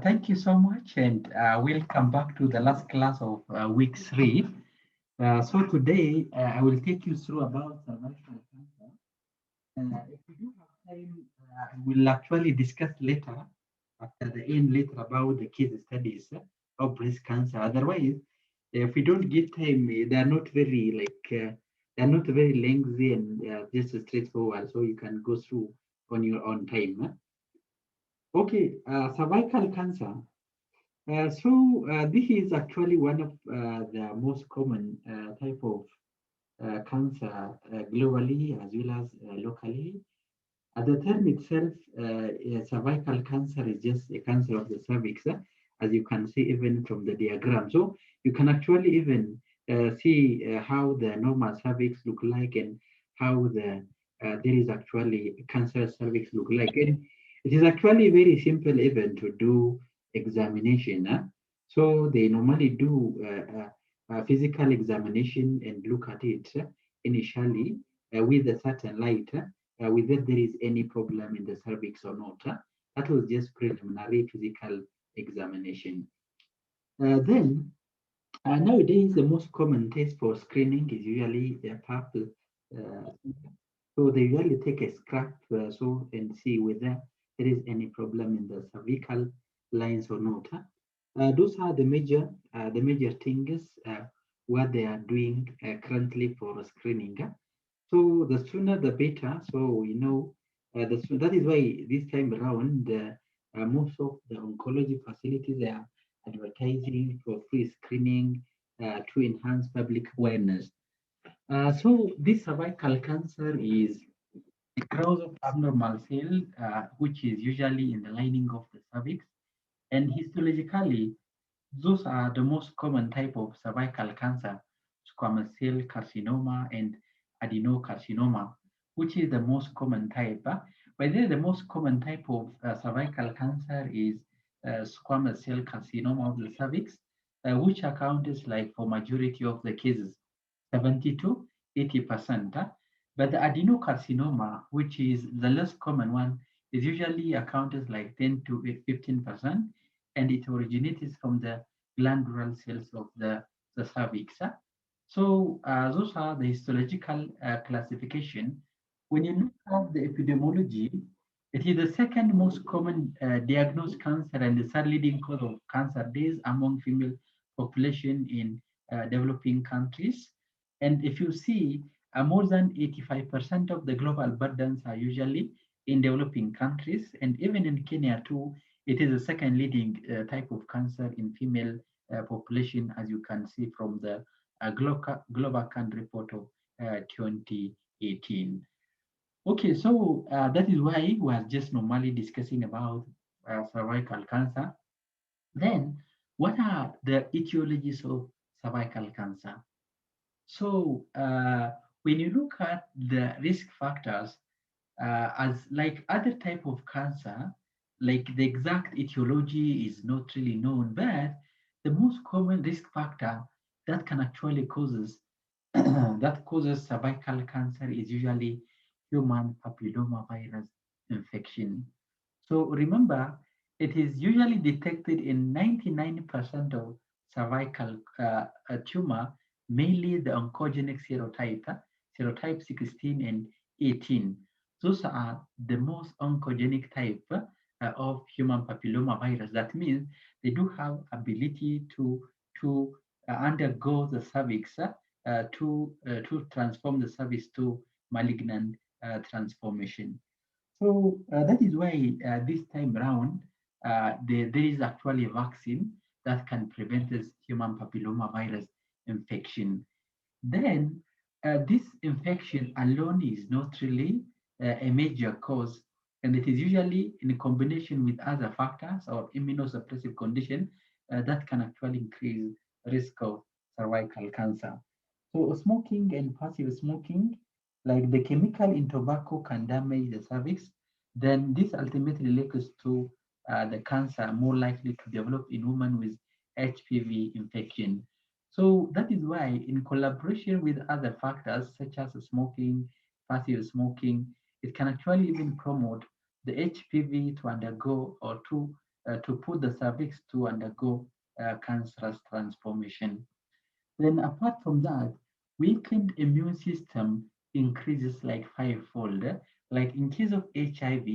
Thank you so much, and we'll come back to the last class of week 3. So today I will take you through about cervical cancer. If we do have time, we'll actually discuss later, after the end later, about the case studies of breast cancer. Otherwise, if we don't give time, they are not very they are not very lengthy and just straightforward. So you can go through on your own time. Okay, cervical cancer. This is actually one of the most common type of cancer globally as well as locally. The term itself, cervical cancer, is just a cancer of the cervix, as you can see even from the diagram. So you can actually even see how the normal cervix look like and how there is actually a cancer cervix look like. And it is actually very simple even to do examination. So they normally do physical examination and look at it initially with a certain light. Whether there is any problem in the cervix or not. That was just preliminary physical examination. Then nowadays, the most common test for screening is usually a pap. So they usually take a scrap and see whether there is any problem in the cervical lines or not. Those are the major things what they are doing currently for screening. So the sooner the better. So that is why this time around most of the oncology facilities are advertising for free screening to enhance public awareness. So this cervical cancer is a growth of abnormal cell, which is usually in the lining of the cervix. And histologically, those are the most common type of cervical cancer: squamous cell carcinoma and adenocarcinoma, which is the most common type. But then the most common type of cervical cancer is squamous cell carcinoma of the cervix, which accounts like for majority of the cases, 70 to 80%. But the adenocarcinoma, which is the less common one, is usually accounted like 10 to 15%, and it originates from the glandular cells of the cervix. So those are the histological classification. When you look at the epidemiology, it is the second most common diagnosed cancer and the third leading cause of cancer deaths among female population in developing countries. And if you see, more than 85% of the global burdens are usually in developing countries. And even in Kenya too, it is the second leading type of cancer in female population, as you can see from the Global report of 2018. Okay, so that is why we are just normally discussing about cervical cancer. Then, what are the etiologies of cervical cancer? So, when you look at the risk factors, as like other type of cancer, like the exact etiology is not really known, but the most common risk factor that can actually causes that causes cervical cancer is usually human papillomavirus infection. So remember, it is usually detected in 99% of cervical tumor, mainly the oncogenic serotype, serotype 16 and 18. Those are the most oncogenic type of human papillomavirus. That means they do have ability to undergo the cervix to transform the cervix to malignant transformation. So that is why this time around, there is actually a vaccine that can prevent this human papillomavirus infection. Then this infection alone is not really a major cause, and it is usually in combination with other factors or immunosuppressive condition that can actually increase risk of cervical cancer. So smoking and passive smoking, like the chemical in tobacco, can damage the cervix. Then this ultimately leads to the cancer more likely to develop in women with HPV infection. So that is why, in collaboration with other factors such as smoking, passive smoking, it can actually even promote the HPV to undergo or to to put the cervix to undergo cancerous transformation. Then apart from that, weakened immune system increases like fivefold. Like in case of HIV,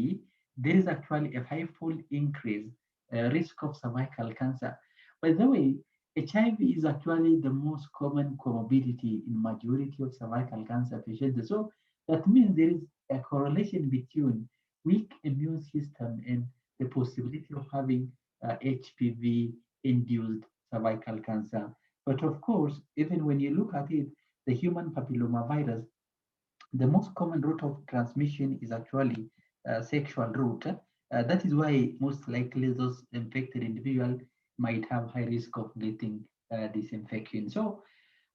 there is actually a fivefold increase risk of cervical cancer. By the way, HIV is actually the most common comorbidity in majority of cervical cancer patients. So that means there is a correlation between weak immune system and the possibility of having HPV-induced cervical cancer. But of course, even when you look at it, the human papillomavirus, the most common route of transmission is actually sexual route. That is why most likely those infected individuals might have high risk of getting this infection. So,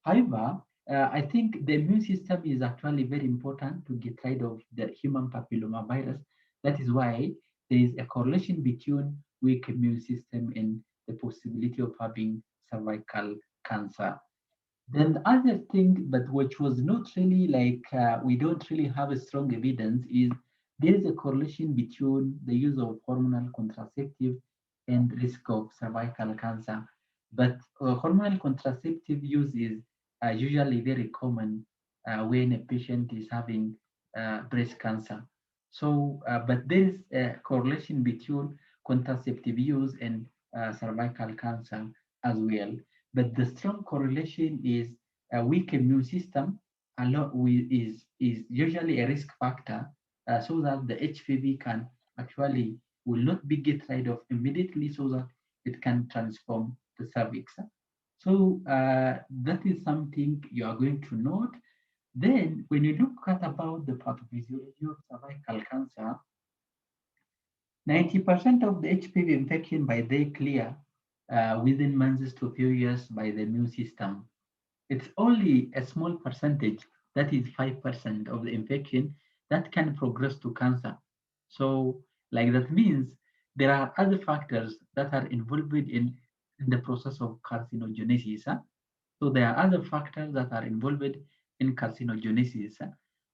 however, I think the immune system is actually very important to get rid of the human papillomavirus. That is why there is a correlation between weak immune system and the possibility of having cervical cancer. Then the other thing, but which was not really like we don't really have a strong evidence, is there is a correlation between the use of hormonal contraceptive and risk of cervical cancer. But hormonal contraceptive use is usually very common when a patient is having breast cancer. So, but there is a correlation between contraceptive use and cervical cancer as well. But the strong correlation is a weak immune system along with is usually a risk factor, so that the HPV can actually will not be get rid of immediately, so that it can transform the cervix. So that is something you are going to note. Then, when you look at about the pathophysiology of cervical cancer, 90% of the HPV infection by day clear within months to few years by the immune system. It's only a small percentage, that is 5% of the infection, that can progress to cancer. So, like that means there are other factors that are involved in the process of carcinogenesis. So there are other factors that are involved in carcinogenesis.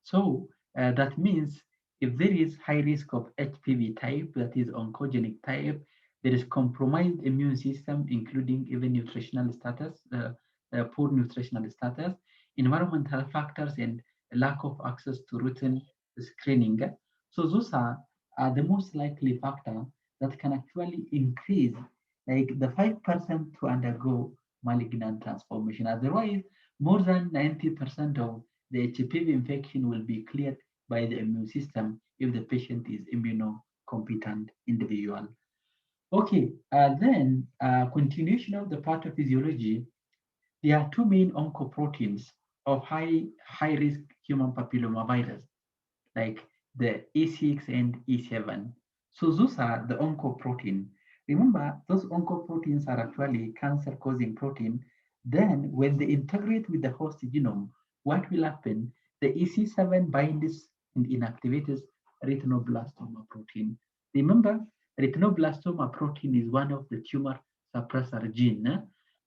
So that means if there is high risk of HPV type, that is oncogenic type, there is compromised immune system, including even nutritional status, poor nutritional status, environmental factors, and lack of access to routine screening. So those are the most likely factor that can actually increase like the 5% to undergo malignant transformation. Otherwise, more than 90% of the HPV infection will be cleared by the immune system if the patient is immunocompetent individual. Okay, then continuation of the pathophysiology, there are two main oncoproteins of high risk human papillomavirus, like the E6 and E7. So those are the oncoprotein. Remember, those oncoproteins are actually cancer-causing protein. Then, when they integrate with the host genome, what will happen? The EC7 binds and inactivates retinoblastoma protein. Remember, retinoblastoma protein is one of the tumor suppressor gene.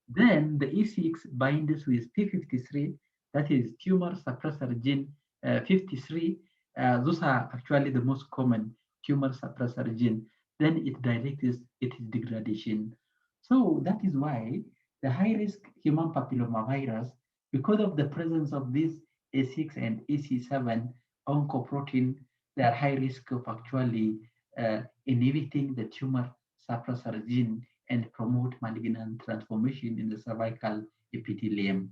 Then the E6 binds with P53, that is tumor suppressor gene 53. Those are actually the most common tumor suppressor gene. Then it directs its degradation. So that is why the high risk human papillomavirus, because of the presence of this A6 and EC7 oncoprotein, they are high risk of actually inhibiting the tumor suppressor gene and promote malignant transformation in the cervical epithelium.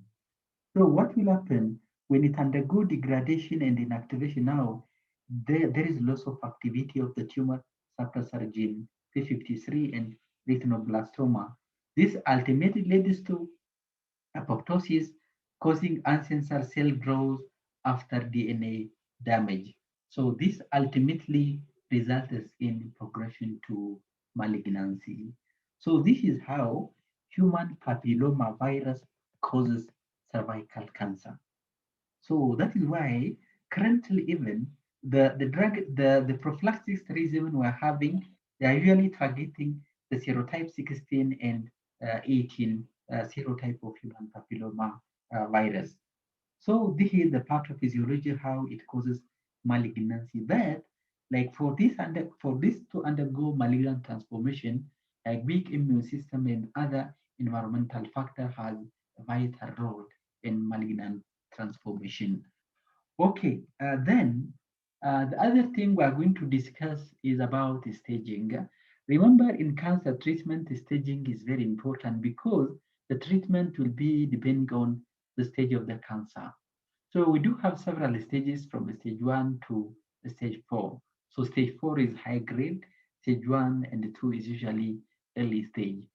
So what will happen when it undergo degradation and inactivation now? There is loss of activity of the tumor suppressor gene P53 and retinoblastoma. This ultimately leads to apoptosis, causing ancestral cell growth after DNA damage. So this ultimately results in progression to malignancy. So this is how human papillomavirus causes cervical cancer. So that is why currently even the drug, the prophylactic regimen we're having, they are usually targeting the serotype 16 and 18 serotype of human papilloma virus. So this is the pathophysiology how it causes malignancy. But Like for this to undergo malignant transformation, a weak immune system and other environmental factor has a vital role in malignant transformation. Okay, then the other thing we are going to discuss is about staging. Remember, in cancer treatment, staging is very important because the treatment will be depending on the stage of the cancer. So we do have several stages from stage 1 to stage 4. So stage 4 is high grade, stage 1 and 2 is usually early stage.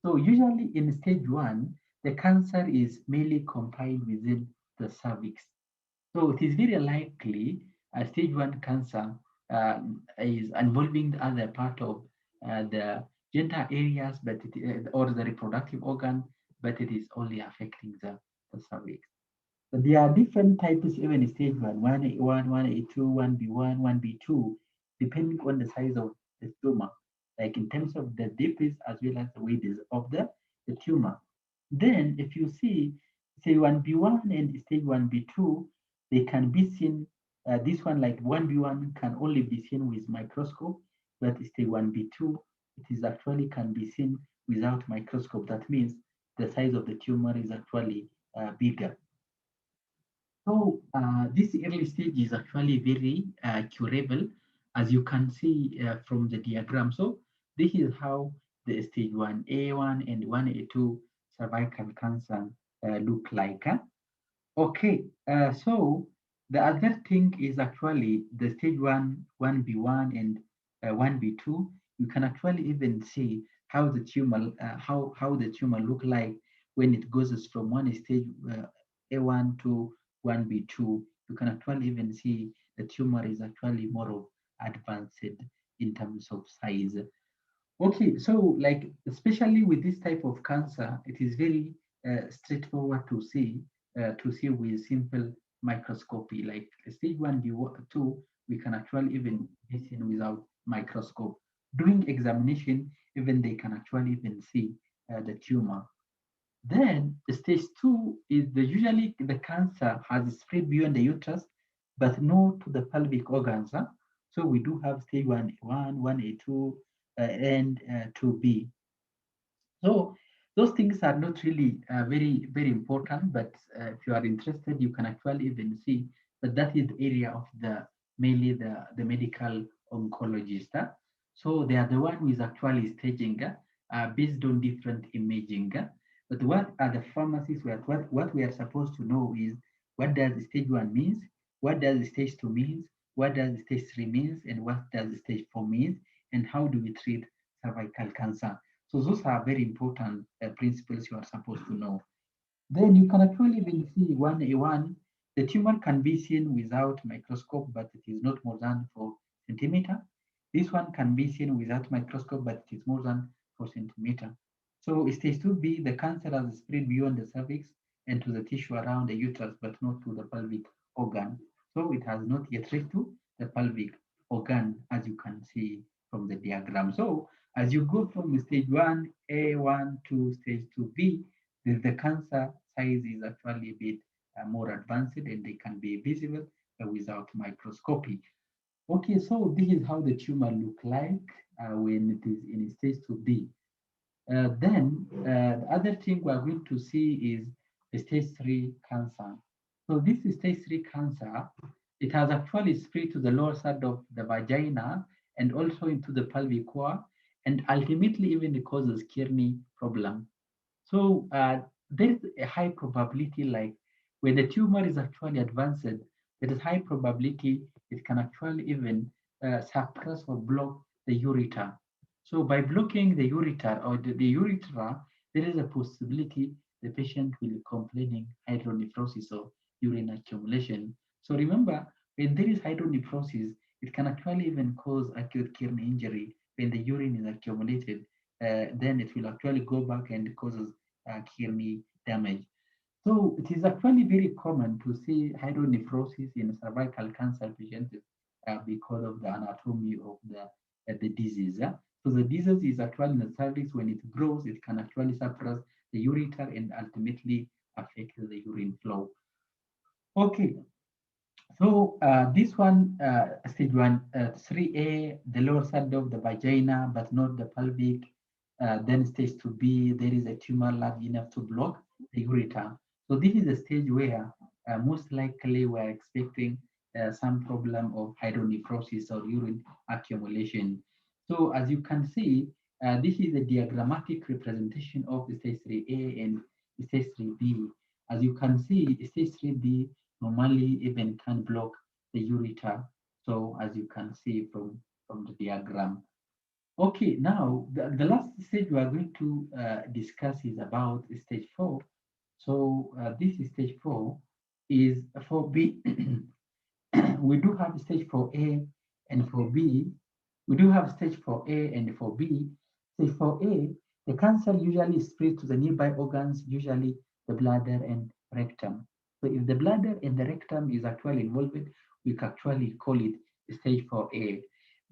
So usually in stage 1, the cancer is mainly confined within the cervix. So it is very likely stage 1 cancer is involving the other part of the genital areas, or the reproductive organ, but it is only affecting the cervix. But there are different types even in stage 1, 1A1, 1A2, 1B1, 1B2, depending on the size of the tumor, like in terms of the depth as well as the width of the tumor. Then if you see, say 1B1 and stage 1B2, they can be seen, this one like 1B1 can only be seen with microscope, but stage 1B2, it is actually can be seen without microscope. That means the size of the tumor is actually bigger. So this early stage is actually very curable, as you can see from the diagram. So this is how the stage 1A1 and 1A2 cervical cancer look like. Okay, so the other thing is actually the stage 1, 1B1 and 1B2. You can actually even see how the tumor, how the tumor look like when it goes from one stage A1 to 1B2. You can actually even see the tumor is actually more of advanced in terms of size. Okay, so like especially with this type of cancer, it is very straightforward to see with simple microscopy. Like stage 1, 2, we can actually even listen without microscope. During examination, even they can actually even see the tumor. Then stage 2 is usually the cancer has spread beyond the uterus, but not to the pelvic organs. Huh? So we do have stage 1A1, 1A2, and 2B. So those things are not really very important, but if you are interested, you can actually even see that that is the area of the mainly the medical oncologist. Huh? So they are the one who is actually staging based on different imaging. But what are the pharmacies? What we are supposed to know is what does stage 1 means, what does stage 2 means, what does stage 3 means, and what does stage 4 means, and how do we treat cervical cancer. So those are very important principles you are supposed to know. Then you can actually even see 1A1. The tumor can be seen without microscope, but it is not more than 4 centimeter. This one can be seen without microscope, but it is more than 4 centimeter. So stage 2B, the cancer has spread beyond the cervix and to the tissue around the uterus, but not to the pelvic organ. So it has not yet reached to the pelvic organ, as you can see from the diagram. So as you go from stage 1A1 to stage 2B, the cancer size is actually a bit more advanced and they can be visible without microscopy. Okay, so this is how the tumor look like when it is in stage 2B. Then the other thing we are going to see is stage 3 cancer. So this is stage 3 cancer. It has actually spread to the lower side of the vagina and also into the pelvic wall, and ultimately even it causes kidney problem. So there's a high probability, like when the tumor is actually advanced, there is high probability it can actually even suppress or block the ureter. So by blocking the ureter or the urethra, there is a possibility the patient will complaining hydronephrosis or urine accumulation. So remember, when there is hydronephrosis, it can actually even cause acute kidney injury when the urine is accumulated. Then it will actually go back and causes kidney damage. So it is actually very common to see hydronephrosis in cervical cancer patients because of the anatomy of the disease. Yeah? So the disease is actually in the cervix. When it grows, it can actually suppress the ureter and ultimately affect the urine flow. Okay, So this one, stage 1, 3A, the lower side of the vagina, but not the pelvic. Then stage 2B, there is a tumor large enough to block the ureter. So this is a stage where most likely we're expecting some problem of hydronephrosis or urine accumulation. So as you can see, this is a diagrammatic representation of stage 3A and stage 3B. As you can see, stage 3B normally even can block the ureter. So as you can see from the diagram. Okay, now the last stage we are going to discuss is about stage 4. So this is stage 4 is 4B. We do have stage 4A and 4B. We do have stage 4A and 4B. Stage 4A, the cancer usually spreads to the nearby organs, usually the bladder and rectum. So if the bladder and the rectum is actually involved, we can actually call it stage 4A.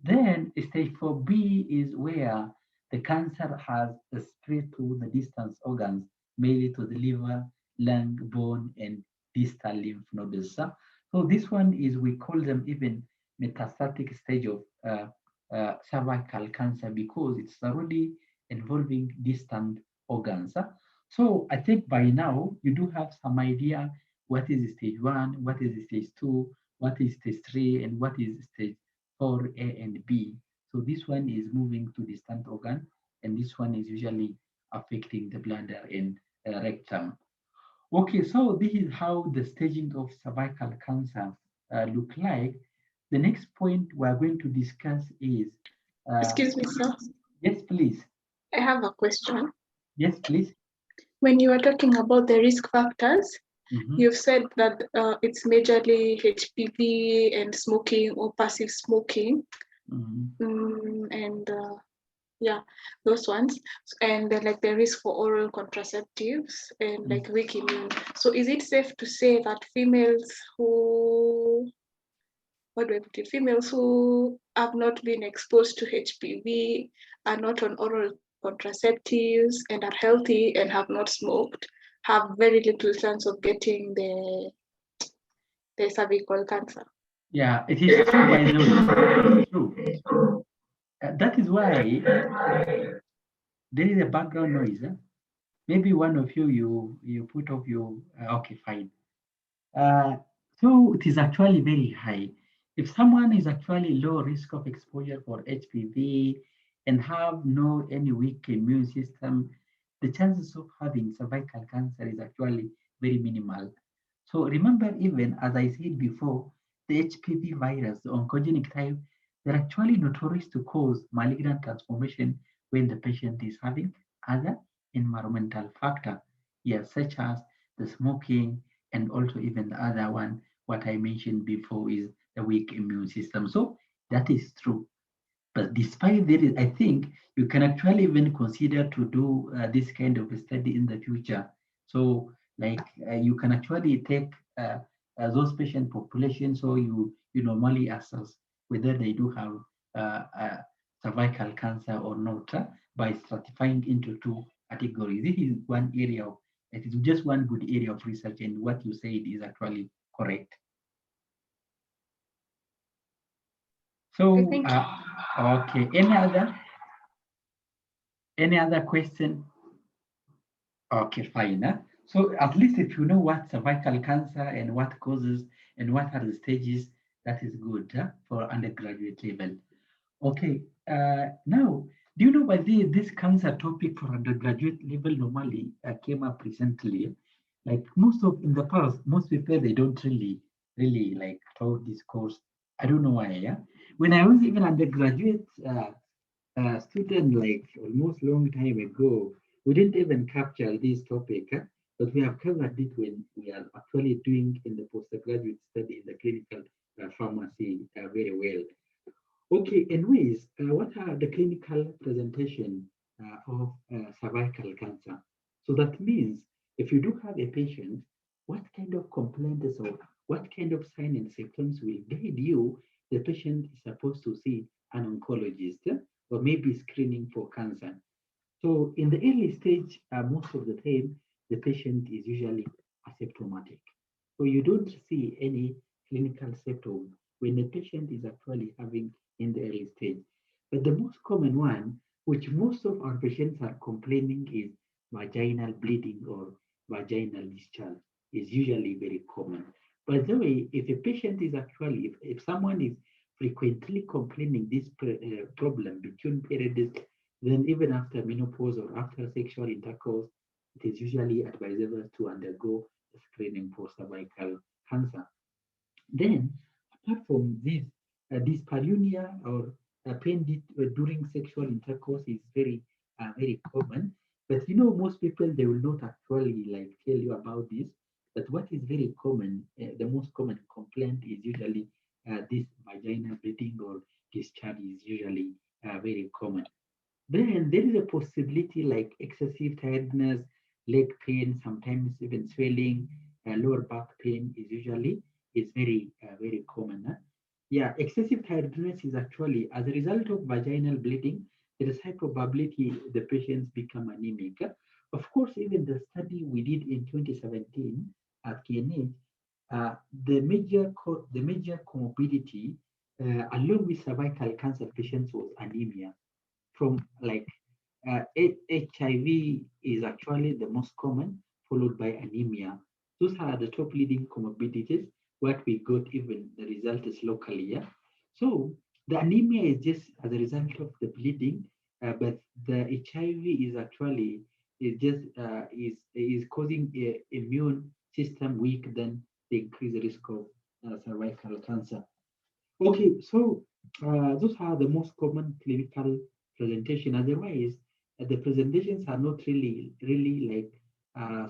Then stage 4B is where the cancer has spread to the distant organs, mainly to the liver, lung, bone, and distal lymph nodes. So this one is, we call them even metastatic stage of cervical cancer because it's already involving distant organs. So I think by now you do have some idea what is stage 1, what is stage 2, what is stage 3, and what is stage 4A and B. So this one is moving to distant organ, and this one is usually affecting the bladder and rectum. Okay, so this is how the staging of cervical cancer look like. The next point we are going to discuss is. Excuse me, sir. Yes, please. I have a question. Yes, please. When you are talking about the risk factors, you've said that it's majorly HPV and smoking or passive smoking, and yeah, those ones, and like the risk for oral contraceptives and like weak immune. So is it safe to say that females who females who have not been exposed to HPV, are not on oral contraceptives, and are healthy and have not smoked, have very little chance of getting the cervical cancer? Yeah, it is true, by the way. It's true. That is why there is a background noise. Maybe one of you put off your okay, fine. So it is actually very high. If someone is actually low risk of exposure for HPV and have no any weak immune system, the chances of having cervical cancer is actually very minimal. So remember, even as I said before, the HPV virus, the oncogenic type, they're actually notorious to cause malignant transformation when the patient is having other environmental factor, yes, such as the smoking, and also even the other one, what I mentioned before, is the weak immune system. So that is true. But despite that, I think you can actually even consider to do this kind of a study in the future. So like you can actually take those patient populations, so you normally assess whether they do have cervical cancer or not by stratifying into two categories. This is one area of, it is just one good area of research, and what you said is actually correct. So, okay, any other question? Okay, fine. So at least if you know what cervical cancer and what causes and what are the stages, that is good for undergraduate level. Okay, now, do you know by this cancer topic for undergraduate level normally came up recently? Like most of in the past, most people, they don't really like taught this course. I don't know why. Yeah, when I was even undergraduate student, like almost long time ago, we didn't even capture this topic, but we have covered it when we are actually doing in the postgraduate study in the clinical pharmacy very well. Okay, anyways, what are the clinical presentation of cervical cancer? So that means if you do have a patient, what kind of complaints or what kind of signs and symptoms will guide you? The patient is supposed to see an oncologist or maybe screening for cancer. So in the early stage, most of the time, the patient is usually asymptomatic. So you don't see any clinical symptoms when the patient is actually having in the early stage. But the most common one, which most of our patients are complaining, is vaginal bleeding or vaginal discharge, is usually very common. By the way, if a patient is actually, if someone is frequently complaining this problem between periods, then even after menopause or after sexual intercourse, it is usually advisable to undergo screening for cervical cancer. Then, apart from this, dyspareunia or pain during sexual intercourse is very common. But most people, they will not actually like tell you about this. But what is very common, the most common complaint is usually this vaginal bleeding or discharge is usually very common. Then there is a possibility like excessive tiredness, leg pain, sometimes even swelling, lower back pain is very common. Huh? Yeah, excessive tiredness is actually as a result of vaginal bleeding. There is high probability the patients become anemic. Of course, even the study we did in 2017 at KNH, the major comorbidity along with cervical cancer patients was anemia from like HIV is actually the most common, followed by anemia. Those are the top leading comorbidities. What we got, even the result is locally. Yeah. So the anemia is just as a result of the bleeding, but the HIV is actually is causing a immune system weak, then the increased risk of cervical cancer. Okay, so those are the most common clinical presentation. Otherwise, the presentations are not really like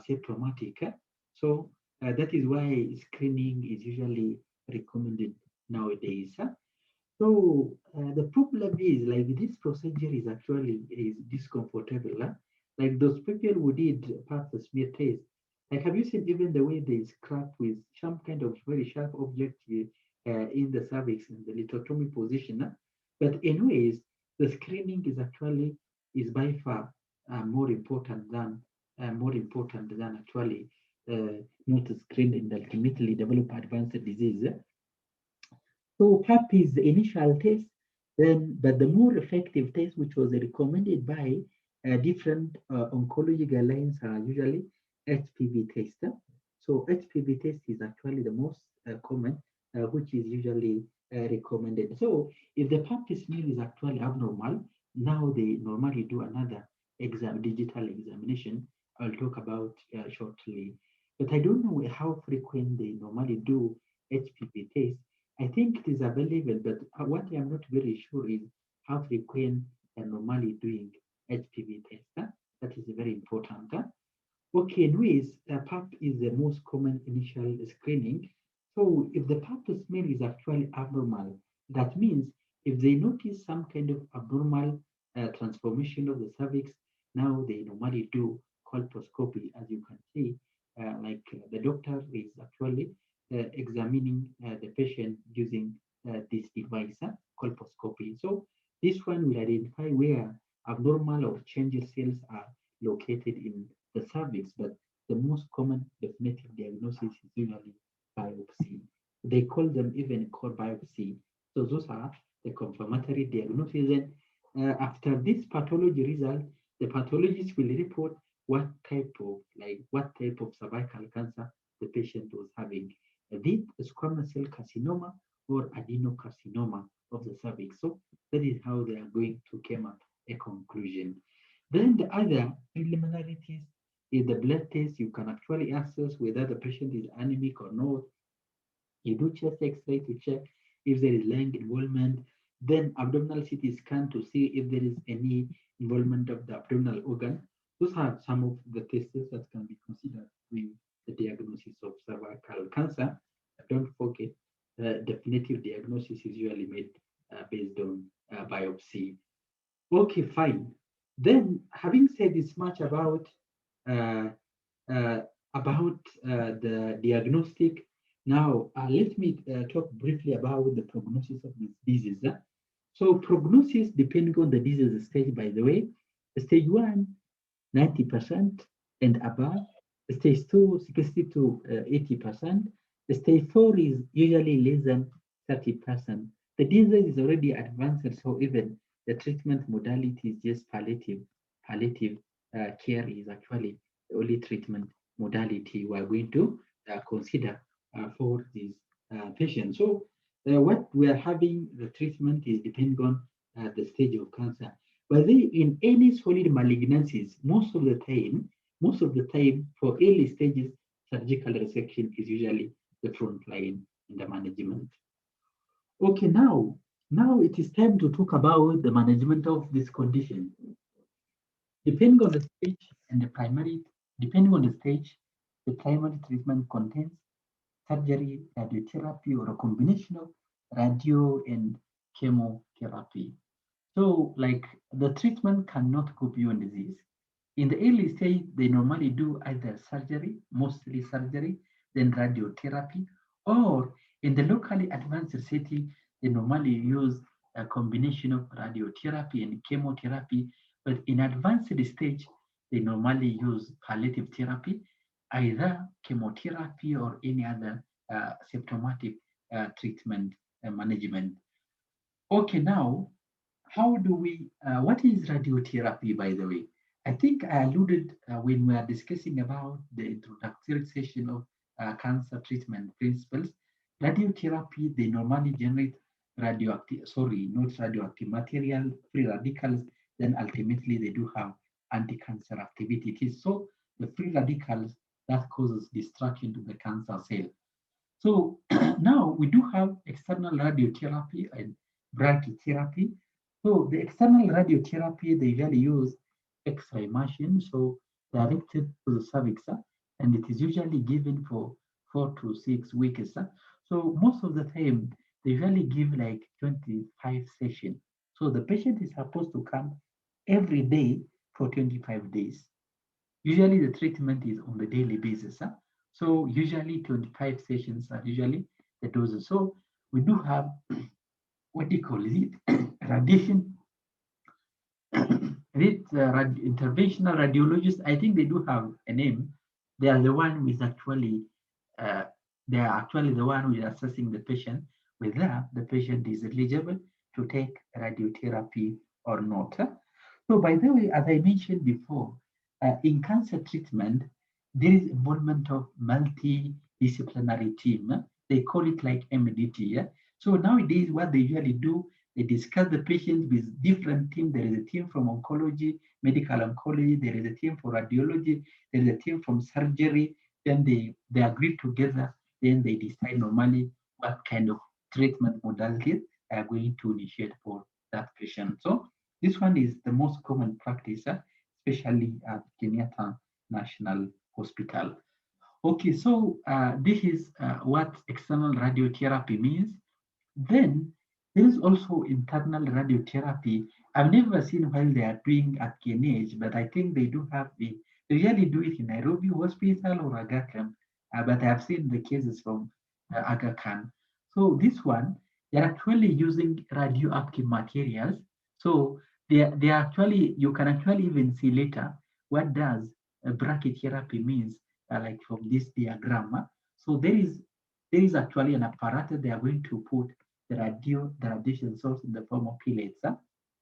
symptomatic. So that is why screening is usually recommended nowadays. So the problem is like this procedure is actually is discomfortable. Like those people who did pass the smear test, like have you seen even the way they scrap with some kind of very sharp object in the cervix in the lithotomy position? But anyways, the screening is actually is by far more important than actually not screened and ultimately develop advanced disease. So PAP is the initial test, then but the more effective test, which was recommended by different oncology guidelines, are usually HPV test. So HPV test is actually the most common, which is usually recommended. So if the PAP smear is actually abnormal, now they normally do another digital examination. I'll talk about shortly. But I don't know how frequent they normally do HPV test. I think it is available, but what I am not very sure is how frequent they are normally doing HPV test. That is very important. Okay, anyways, PAP is the most common initial screening. So if the PAP smear is actually abnormal, that means if they notice some kind of abnormal transformation of the cervix, now they normally do colposcopy. As you can see, the doctor is actually examining the patient using this device, colposcopy. So this one will identify where abnormal or changed cells are located in the cervix, but the most common definitive diagnosis is usually biopsy. They call them even core biopsy. So those are the confirmatory diagnoses. And after this pathology result, the pathologist will report what type of cervical cancer the patient was having. This squamous cell carcinoma or adenocarcinoma of the cervix. So that is how they are going to come up a conclusion. Then the other preliminarities is the blood test. You can actually assess whether the patient is anemic or not. You do chest X-ray to check if there is lung involvement. Then abdominal CT scan to see if there is any involvement of the abdominal organ. Those are some of the tests that can be considered with the diagnosis of cervical cancer. Don't forget, definitive diagnosis is usually made based on biopsy. Okay, fine. Then, having said this much about uh, the diagnostic, now let me talk briefly about the prognosis of this disease. So, prognosis depending on the disease stage. By the way, stage 1, 90% and above. Stage 2, 60 to 80%. The stage 4 is usually less than 30%. The disease is already advanced, so even the treatment modality is just palliative. Palliative care is actually the only treatment modality we are going to consider for these patients. So what we are having, the treatment is depending on the stage of cancer. But in any solid malignancies, most of the time for early stages, surgical resection is usually the front line in the management. Okay, now it is time to talk about the management of this condition. Depending on the stage and the primary, depending on the stage, the primary treatment contains surgery, radiotherapy, or a combination of radio and chemotherapy. So, like the treatment cannot go beyond disease. In the early stage, they normally do either surgery, mostly surgery, then radiotherapy, or in the locally advanced setting, they normally use a combination of radiotherapy and chemotherapy. But in advanced stage, they normally use palliative therapy, either chemotherapy or any other symptomatic treatment management. Okay, now how do we, what is radiotherapy, by the way? I think I alluded when we are discussing about the introductory session of cancer treatment principles. Radiotherapy, they normally generate not radioactive material, free radicals, then ultimately they do have anti-cancer activity. It is so the free radicals that causes destruction to the cancer cell. So now we do have external radiotherapy and brachytherapy. So the external radiotherapy, they usually use X-ray machine, so directed to the cervix, and it is usually given for 4 to 6 weeks. So most of the time, they usually give like 25 sessions. So the patient is supposed to come every day for 25 days. Usually the treatment is on the daily basis. So usually 25 sessions are usually the doses. So we do have what do you call it? Radiation. Interventional radiologists, I think they do have a name. They are the one who is actually, they are actually the one who is assessing the patient, whether the patient is eligible to take radiotherapy or not. So by the way, as I mentioned before, in cancer treatment, there is involvement of multidisciplinary team. They call it like MDT. Yeah? So nowadays, what they usually do, they discuss the patient with different teams. There is a team from oncology, medical oncology. There is a team for radiology. There is a team from surgery. Then they agree together. Then they decide normally what kind of treatment modalities they are going to initiate for that patient. So this one is the most common practice, especially at Kenyatta National Hospital. Okay, so this is what external radiotherapy means. Then there is also internal radiotherapy. I've never seen while they are doing at KNH, but I think they do have they usually do it in Nairobi Hospital or Aga Khan, but I've seen the cases from Aga Khan. So this one, they're actually using radioactive materials. So they actually, you can actually even see later what does brachytherapy means, like from this diagram. So there is actually an apparatus they are going to put the radiation source in the form of pellets.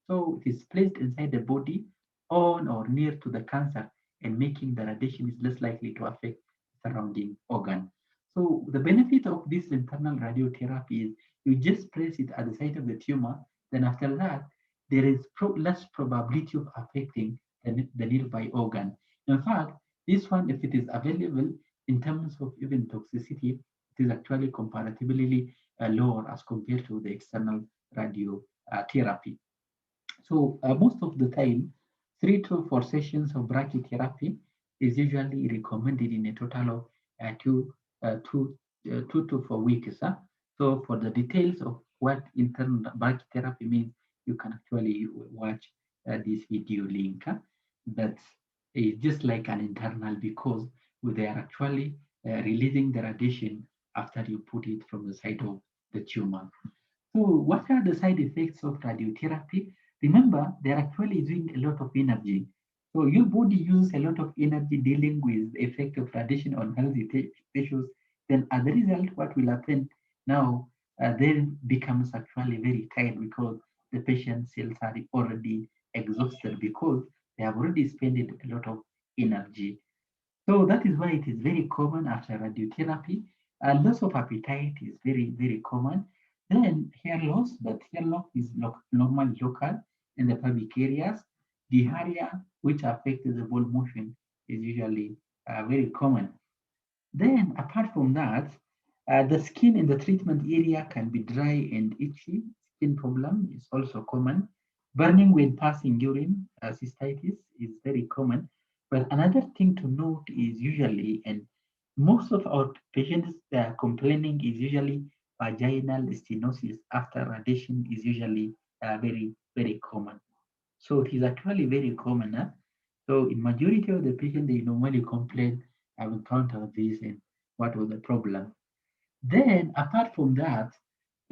So it is placed inside the body on or near to the cancer, and making the radiation is less likely to affect the surrounding organ. So the benefit of this internal radiotherapy is you just place it at the site of the tumor, then after that, there is less probability of affecting the nearby organ. In fact, this one, if it is available in terms of even toxicity, it is actually comparatively lower as compared to the external radiotherapy. So most of the time, 3 to 4 sessions of brachytherapy is usually recommended in a total of 2 to 4 weeks. So for the details of what internal brachytherapy means, you can actually watch this video link. But it's just like an internal because they are actually releasing the radiation after you put it from the side of the tumor. So what are the side effects of radiotherapy? Remember, they're actually using a lot of energy. So your body uses a lot of energy dealing with the effect of radiation on healthy tissues then as a result, what will happen now, then becomes actually very tired because the patient cells are already exhausted because they have already spent a lot of energy. So that is why it is very common after radiotherapy. Loss of appetite is very, very common. Then hair loss, but hair loss is normal local in the pelvic areas. Diarrhea, which affects the bowel motion, is usually very common. Then, apart from that, the skin in the treatment area can be dry and itchy. Skin problem is also common. Burning when passing urine, cystitis, is very common. But another thing to note is usually, and most of our patients complaining is usually vaginal stenosis after radiation is usually very, very common. So it is actually very common. So in majority of the patients, they normally complain, I've encountered this and what was the problem. Then apart from that,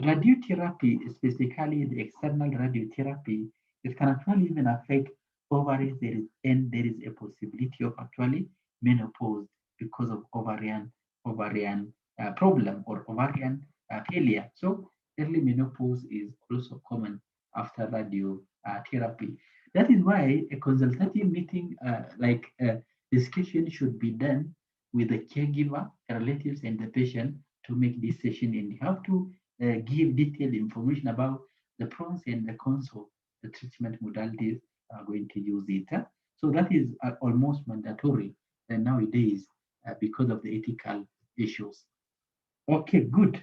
radiotherapy, specifically the external radiotherapy, it can actually even affect ovaries. There is a possibility of actually menopause because of ovarian problem or ovarian failure. So early menopause is also common after radiotherapy. That is why a consultative meeting discussion should be done with the caregiver, relatives, and the patient to make this session, and you have to give detailed information about the pros and the cons of the treatment modalities are going to use it. So that is almost mandatory nowadays because of the ethical issues. Okay, good.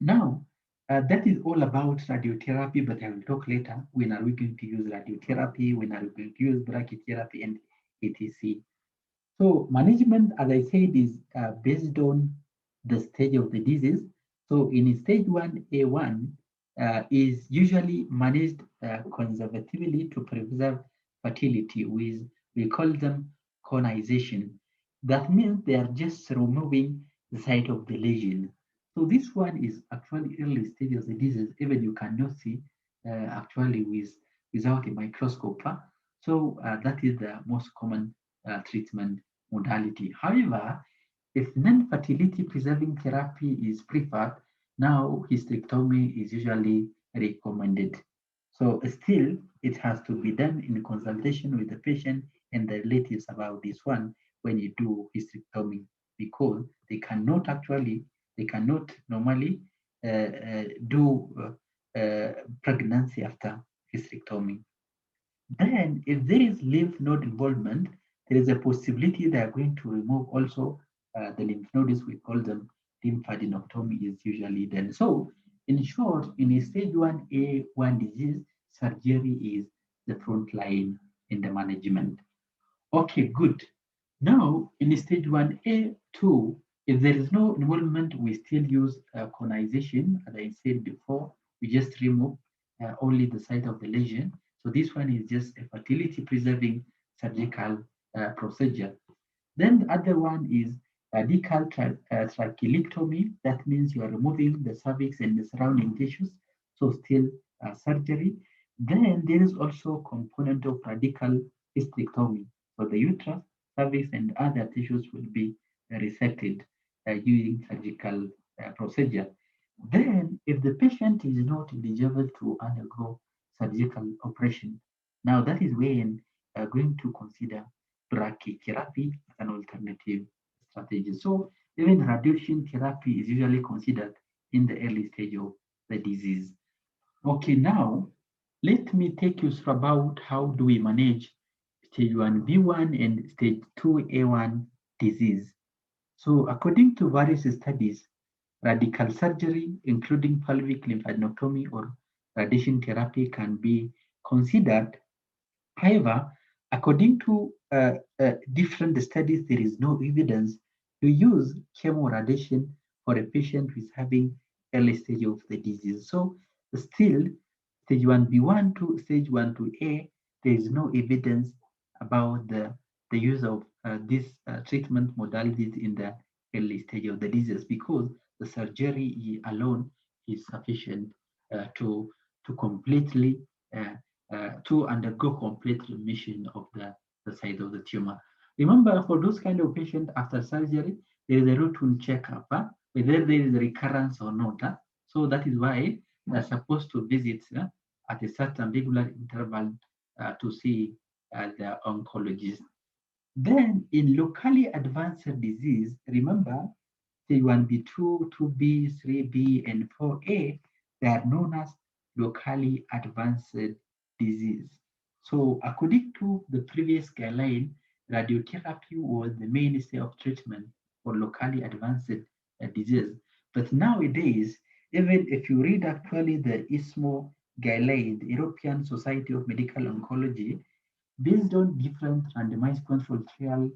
Now, that is all about radiotherapy, but I will talk later. When are we going to use radiotherapy? When are we going to use brachytherapy and etc.? So management, as I said, is based on the stage of the disease. So in stage 1A1 is usually managed conservatively to preserve fertility with, we call them conization. That means they are just removing the site of the lesion. So this one is actually early stage of the disease, even you cannot see actually without a microscope. So that is the most common treatment modality. However, if non-fertility preserving therapy is preferred, now hysterectomy is usually recommended. So still, it has to be done in consultation with the patient and the relatives about this one when you do hysterectomy, because they cannot normally do pregnancy after hysterectomy. Then, if there is lymph node involvement, there is a possibility they are going to remove also the lymph nodes. We call them lymphadenectomy is usually done. So, in short, in a stage 1A1 disease, surgery is the front line in the management. Okay, good. Now, in stage 1A2, if there is no involvement, we still use conization. As I said before, we just remove only the site of the lesion. So this one is just a fertility preserving surgical procedure. Then the other one is radical trachelectomy. That means you are removing the cervix and the surrounding tissues. So still surgery. Then there is also a component of radical hysterectomy. So the uterus, cervix, and other tissues will be resected using surgical procedure. Then, if the patient is not eligible to undergo surgical operation, now that is when we are going to consider brachytherapy as an alternative strategy. So, even radiation therapy is usually considered in the early stage of the disease. Okay, now let me take you through about how do we manage stage 1B1 and stage 2A1 disease. So according to various studies, radical surgery, including pelvic lymphadenectomy or radiation therapy, can be considered. However, according to different studies, there is no evidence to use chemoradiation for a patient who is having early stage of the disease. So still, stage 1B1 to stage 1 to A, there is no evidence about the use of these treatment modalities in the early stage of the disease, because the surgery alone is sufficient to completely to undergo complete remission of the site of the tumor. Remember, for those kind of patients after surgery, there is a routine checkup, whether there is a recurrence or not. So that is why they're supposed to visit at a certain regular interval to see the oncologist. Then in locally advanced disease, remember, T1B2, 2B, 3B, and 4A, they are known as locally advanced disease. So according to the previous guideline, radiotherapy was the mainstay of treatment for locally advanced disease. But nowadays, even if you read actually the ISMO guideline, the European Society of Medical Oncology, based on different randomized controlled trial,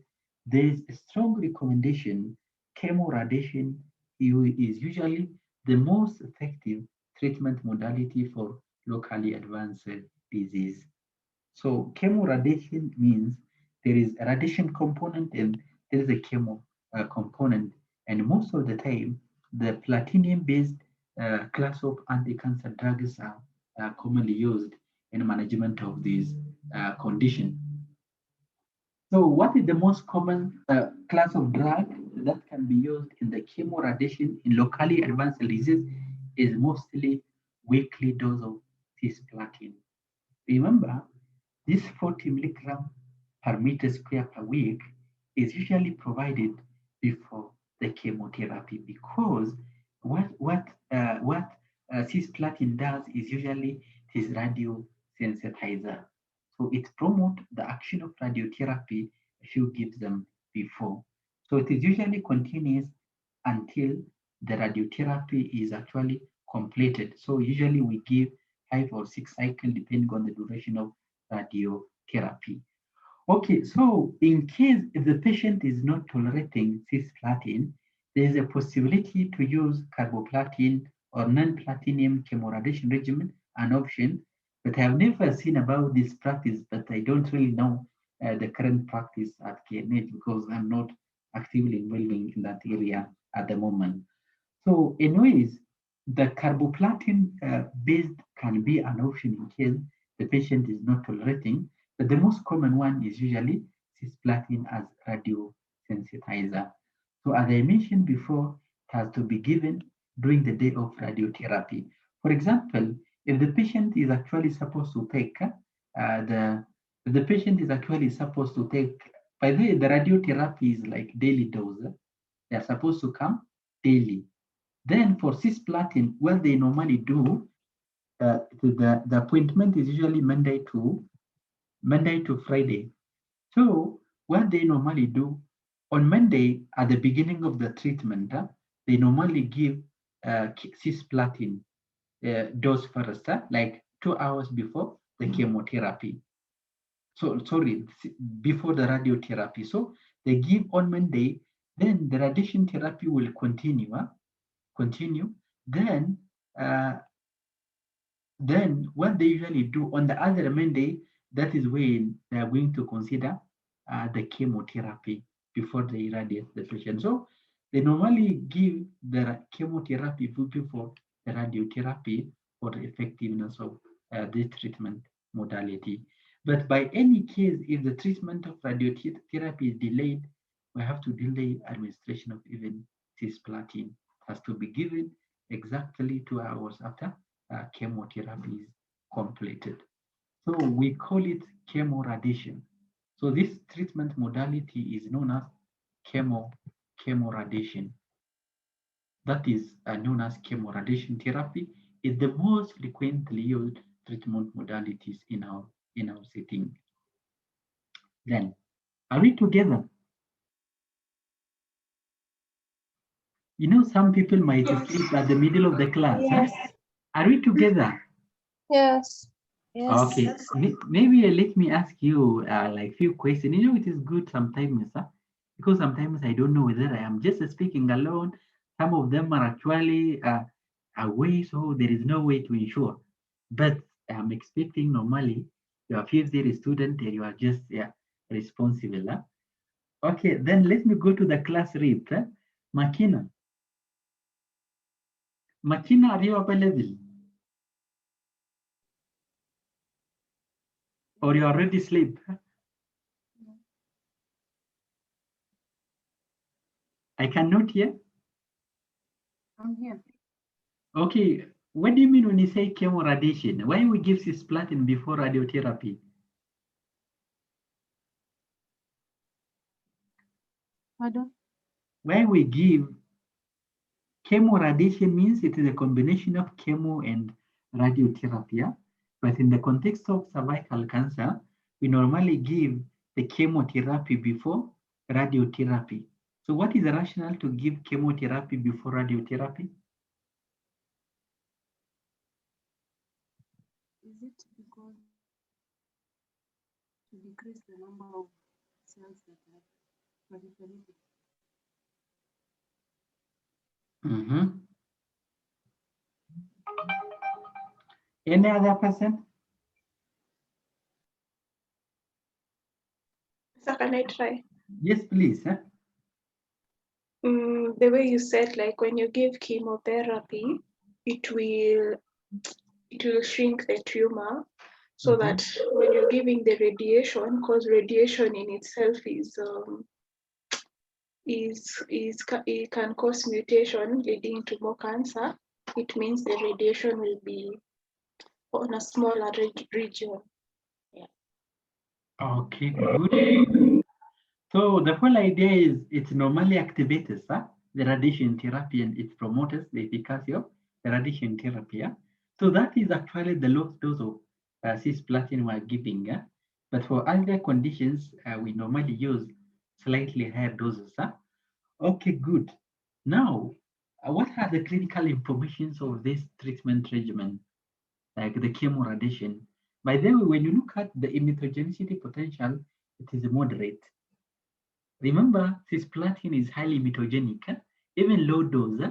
there is a strong recommendation chemoradiation is usually the most effective treatment modality for locally advanced disease. So chemoradiation means there is a radiation component and there is a chemo component. And most of the time, the platinum-based class of anti-cancer drugs are commonly used in management of these condition. So what is the most common class of drug that can be used in the chemoradiation in locally advanced disease is mostly weekly dose of cisplatin. Remember, this 40 milligram per meter square per week is usually provided before the chemotherapy because what cisplatin does is usually it is radiosensitizer. So it promotes the action of radiotherapy if you give them before. So it is usually continuous until the radiotherapy is actually completed. So usually we give 5 or 6 cycles depending on the duration of radiotherapy. Okay, so in case if the patient is not tolerating cisplatin, there is a possibility to use carboplatin or non-platinum chemoradiation regimen, an option. But I have never seen about this practice, but I don't really know the current practice at KNH because I'm not actively involving in that area at the moment. So anyways, the carboplatin based can be an option in case the patient is not tolerating, but the most common one is usually cisplatin as radiosensitizer. So as I mentioned before, it has to be given during the day of radiotherapy. For example, if the patient is actually supposed to take the patient is actually supposed to take, by the way, the radiotherapy is like daily dose. They are supposed to come daily. Then for cisplatin, what they normally do, the appointment is usually Monday to Friday. So what they normally do, on Monday at the beginning of the treatment, they normally give cisplatin dose first, like 2 hours before the chemotherapy. So sorry, before the radiotherapy. So they give on Monday, then the radiation therapy will continue. Then what they usually do on the other Monday, that is when they are going to consider the chemotherapy before they irradiate the patient. So they normally give the chemotherapy before the radiotherapy for the effectiveness of this treatment modality. But by any case, if the treatment of radiotherapy is delayed, we have to delay administration of even cisplatin. It has to be given exactly 2 hours after chemotherapy is completed. So we call it chemoradiation. So this treatment modality is known as chemoradiation. That is known as chemoradiation therapy. Is the most frequently used treatment modalities in our setting. Then, are we together? You know, some people might sleep at the middle of the class. Yes. Huh? Are we together? Yes. Yes. Okay, maybe let me ask you like few questions. You know, it is good sometimes, because sometimes I don't know whether I am just speaking alone. Some of them are actually away, so there is no way to ensure. But I'm expecting normally you are fifth year student and you are just responsible. Huh? Okay, then let me go to the class rep. Makina. Makina, are you available? Or you already sleep? I cannot hear. I'm here. Okay, what do you mean when you say chemoradiation? Why we give cisplatin before radiotherapy? Pardon? Why we give chemoradiation means it is a combination of chemo and radiotherapy. Yeah? But in the context of cervical cancer, we normally give the chemotherapy before radiotherapy. So what is the rationale to give chemotherapy before radiotherapy? Is it because to decrease the number of cells that are proliferating? Any other person? So can I try? Yes, please. Huh? The way you said, like when you give chemotherapy, it will shrink the tumor, so that when you're giving the radiation, because radiation in itself it can cause mutation leading to more cancer. It means the radiation will be on a smaller region. Yeah. Okay, good. So the whole idea is it normally activates the radiation therapy, and it promotes the efficacy of the radiation therapy. Yeah? So that is actually the low dose of cisplatin we are giving. Yeah? But for other conditions, we normally use slightly higher doses. Okay, good. Now, what are the clinical implications of this treatment regimen, like the chemoradiation? By the way, when you look at the immunogenicity potential, it is moderate. Remember, cisplatin is highly mutagenic, even low dose.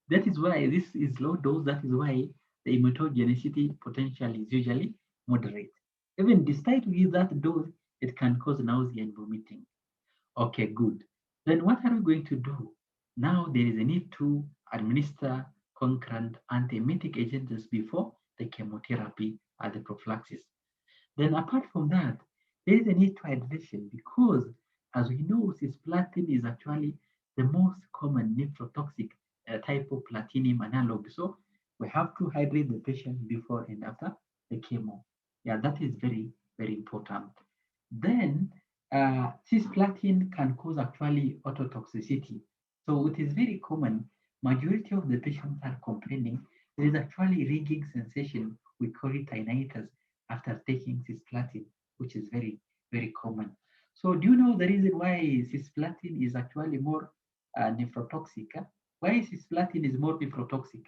That is why this is low dose. That is why the immunogenicity potential is usually moderate. Even despite with that dose, it can cause nausea and vomiting. Okay, good. Then what are we going to do? Now there is a need to administer concurrent antiemetic agents before the chemotherapy or the prophylaxis. Then apart from that, there is a need to hydration because as we know, cisplatin is actually the most common nephrotoxic type of platinum analog. So we have to hydrate the patient before and after the chemo. Yeah, that is very, very important. Then cisplatin can cause actually ototoxicity. So it is very common. Majority of the patients are complaining there is actually rigging sensation. We call it tinnitus after taking cisplatin, which is very, very common. So do you know the reason why cisplatin is actually more nephrotoxic? Why cisplatin is more nephrotoxic?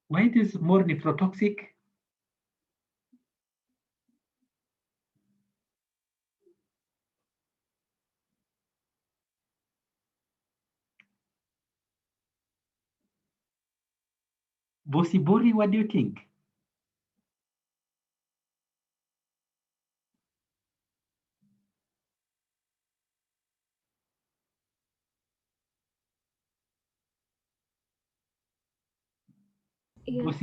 Why it is more nephrotoxic? Bosibori, what do you think? Yes.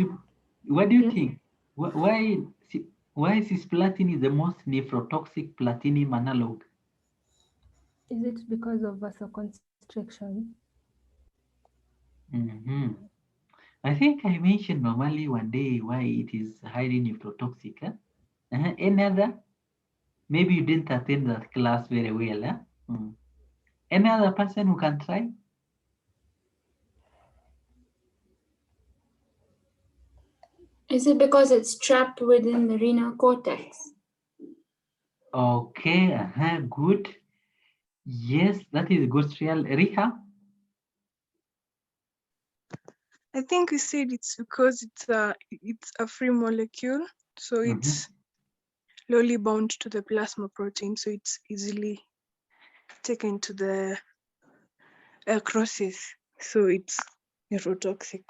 What do you think? Why cisplatin is the most nephrotoxic platinum analog? Is it because of vasoconstriction? I think I mentioned normally one day why it is highly nephrotoxic. Any other? Maybe you didn't attend that class very well. Any other person who can try? Is it because it's trapped within the renal cortex? Okay, good. Yes, that is good. Riha? I think we said it's because it's a free molecule, so it's lowly bound to the plasma protein, so it's easily taken to the crosses, so it's nephrotoxic.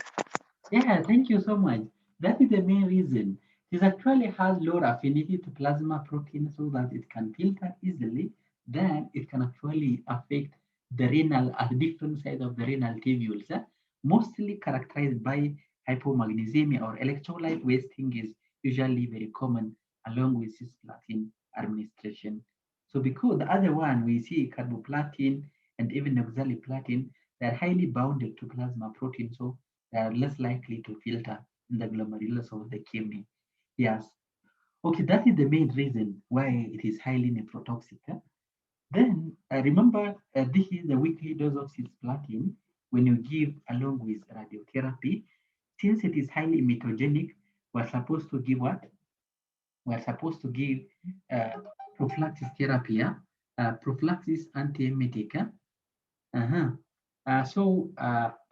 Yeah, thank you so much. That is the main reason. This actually has lower affinity to plasma protein so that it can filter easily. Then it can actually affect the renal at different sides of the renal tubules, mostly characterized by hypomagnesemia or electrolyte wasting is usually very common along with cisplatin administration. So because the other one, we see carboplatin and even oxaliplatin, they're highly bounded to plasma protein, so they are less likely to filter in the glomerulus of the kidney. Yes. Okay, that is the main reason why it is highly nephrotoxic. Then remember, this is the weekly dose of cisplatin when you give along with radiotherapy. Since it is highly emetogenic, we're supposed to give what? We're supposed to give prophylaxis therapy, prophylaxis antiemetic. So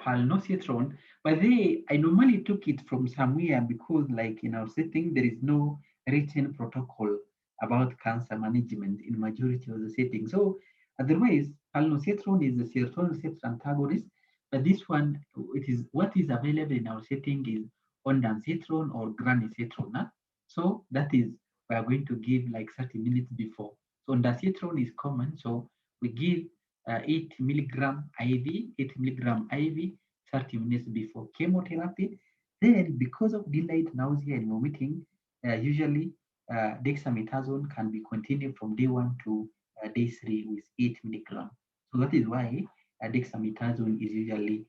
palnositron, but I normally took it from somewhere because like in our setting, there is no written protocol about cancer management in majority of the settings. So otherwise, palnositron is a serotonin receptor antagonist, but this one, it is what is available in our setting is ondansetron or granisetron. So that is, we are going to give like 30 minutes before. So ondansetron is common, so we give 8 milligram IV, 8 milligram IV, 30 minutes before chemotherapy. Then, because of delayed nausea and vomiting, usually dexamethasone can be continued from day 1 to day 3 with 8 milligram. So that is why dexamethasone is usually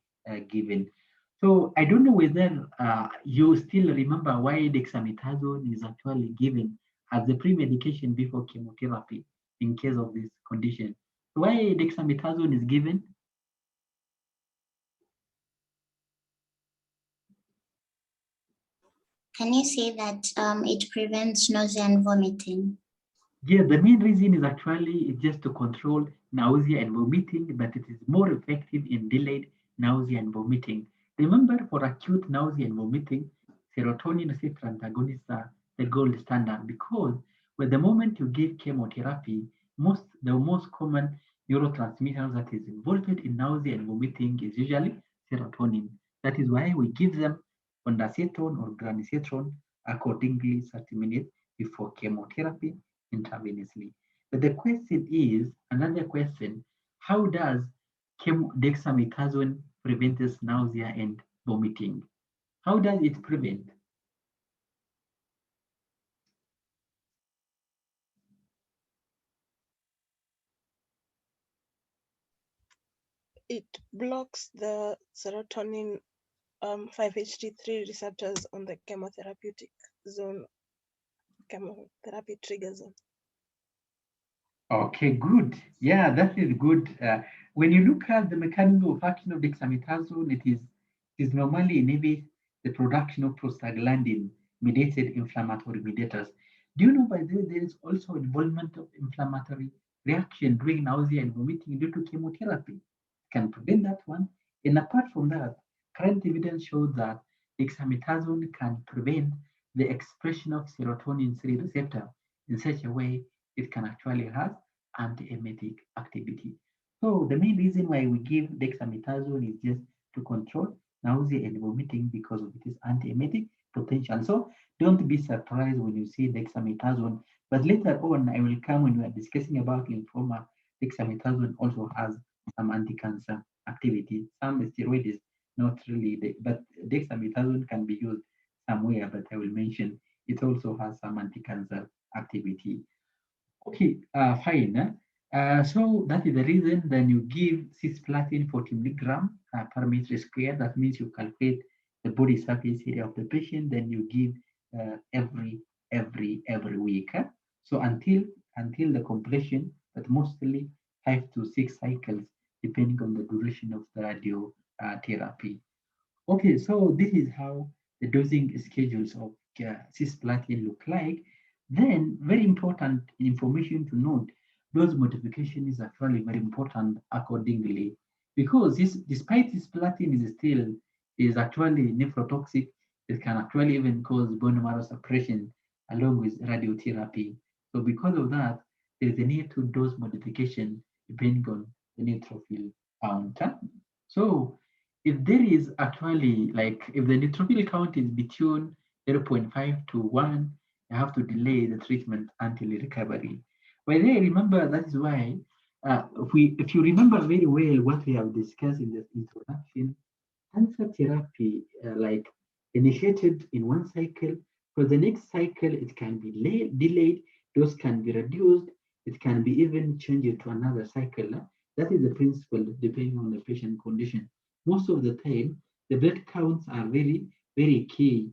given. So I don't know whether you still remember why dexamethasone is actually given as the pre-medication before chemotherapy in case of this condition. Why dexamethasone is given? Can you say that it prevents nausea and vomiting? Yeah, the main reason is actually just to control nausea and vomiting, but it is more effective in delayed nausea and vomiting. Remember, for acute nausea and vomiting, serotonin receptor antagonists are the gold standard because with the moment you give chemotherapy, the most common neurotransmitter that is involved in nausea and vomiting is usually serotonin. That is why we give them ondansetron or granisetron accordingly 30 minutes before chemotherapy intravenously. But the question is, another question, how does dexamethasone prevent nausea and vomiting? How does it prevent? It blocks the serotonin 5-HT3 receptors on the chemotherapeutic zone, chemotherapy trigger zone. Okay, good. Yeah, that is good. When you look at the mechanism of action of dexamethasone, it is normally inhibit the production of prostaglandin-mediated inflammatory mediators. Do you know by the way there is also involvement of inflammatory reaction during nausea and vomiting due to chemotherapy? Can prevent that one. And apart from that, current evidence shows that dexamethasone can prevent the expression of serotonin 3 receptor in such a way it can actually have antiemetic activity. So the main reason why we give dexamethasone is just to control nausea and vomiting because of its antiemetic potential. So don't be surprised when you see dexamethasone. But later on, I will come when we are discussing about lymphoma. Dexamethasone also has some anti-cancer activity. Some steroids, not really, but dexamethasone can be used somewhere, but I will mention it also has some anti-cancer activity. Okay, fine. So that is the reason then you give cisplatin 40 milligram per meter square. That means you calculate the body surface area of the patient, then you give every week. So until the completion, but mostly 5 to 6 cycles, depending on the duration of the radio therapy. Okay, so this is how the dosing schedules of cisplatin look like. Then, very important information to note, dose modification is actually very important accordingly because despite cisplatin is actually nephrotoxic, it can actually even cause bone marrow suppression along with radiotherapy. So because of that, there is a need to dose modification depending on the neutrophil count. So if there is actually like if the neutrophil count is between 0.5 to 1, you have to delay the treatment until recovery. But then remember that is why if you remember very well what we have discussed in the introduction, cancer therapy like initiated in one cycle For the next cycle, it can be delayed, dose can be reduced, it can be even changed to another cycle. That is the principle depending on the patient condition. Most of the time, the blood counts are very, very key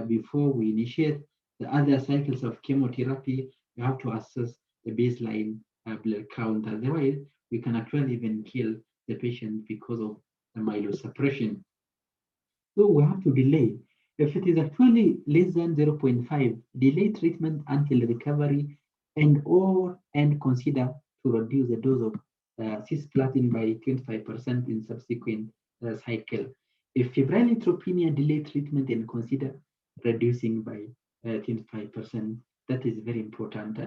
before we initiate the other cycles of chemotherapy. You have to assess the baseline blood count. Otherwise, we can actually even kill the patient because of the myelosuppression. So we have to delay. If it is actually less than 0.5, delay treatment until recovery and consider to reduce the dose of cisplatin by 25% in subsequent cycle. If febrile neutropenia, delay treatment and consider reducing by 25%. That is very important.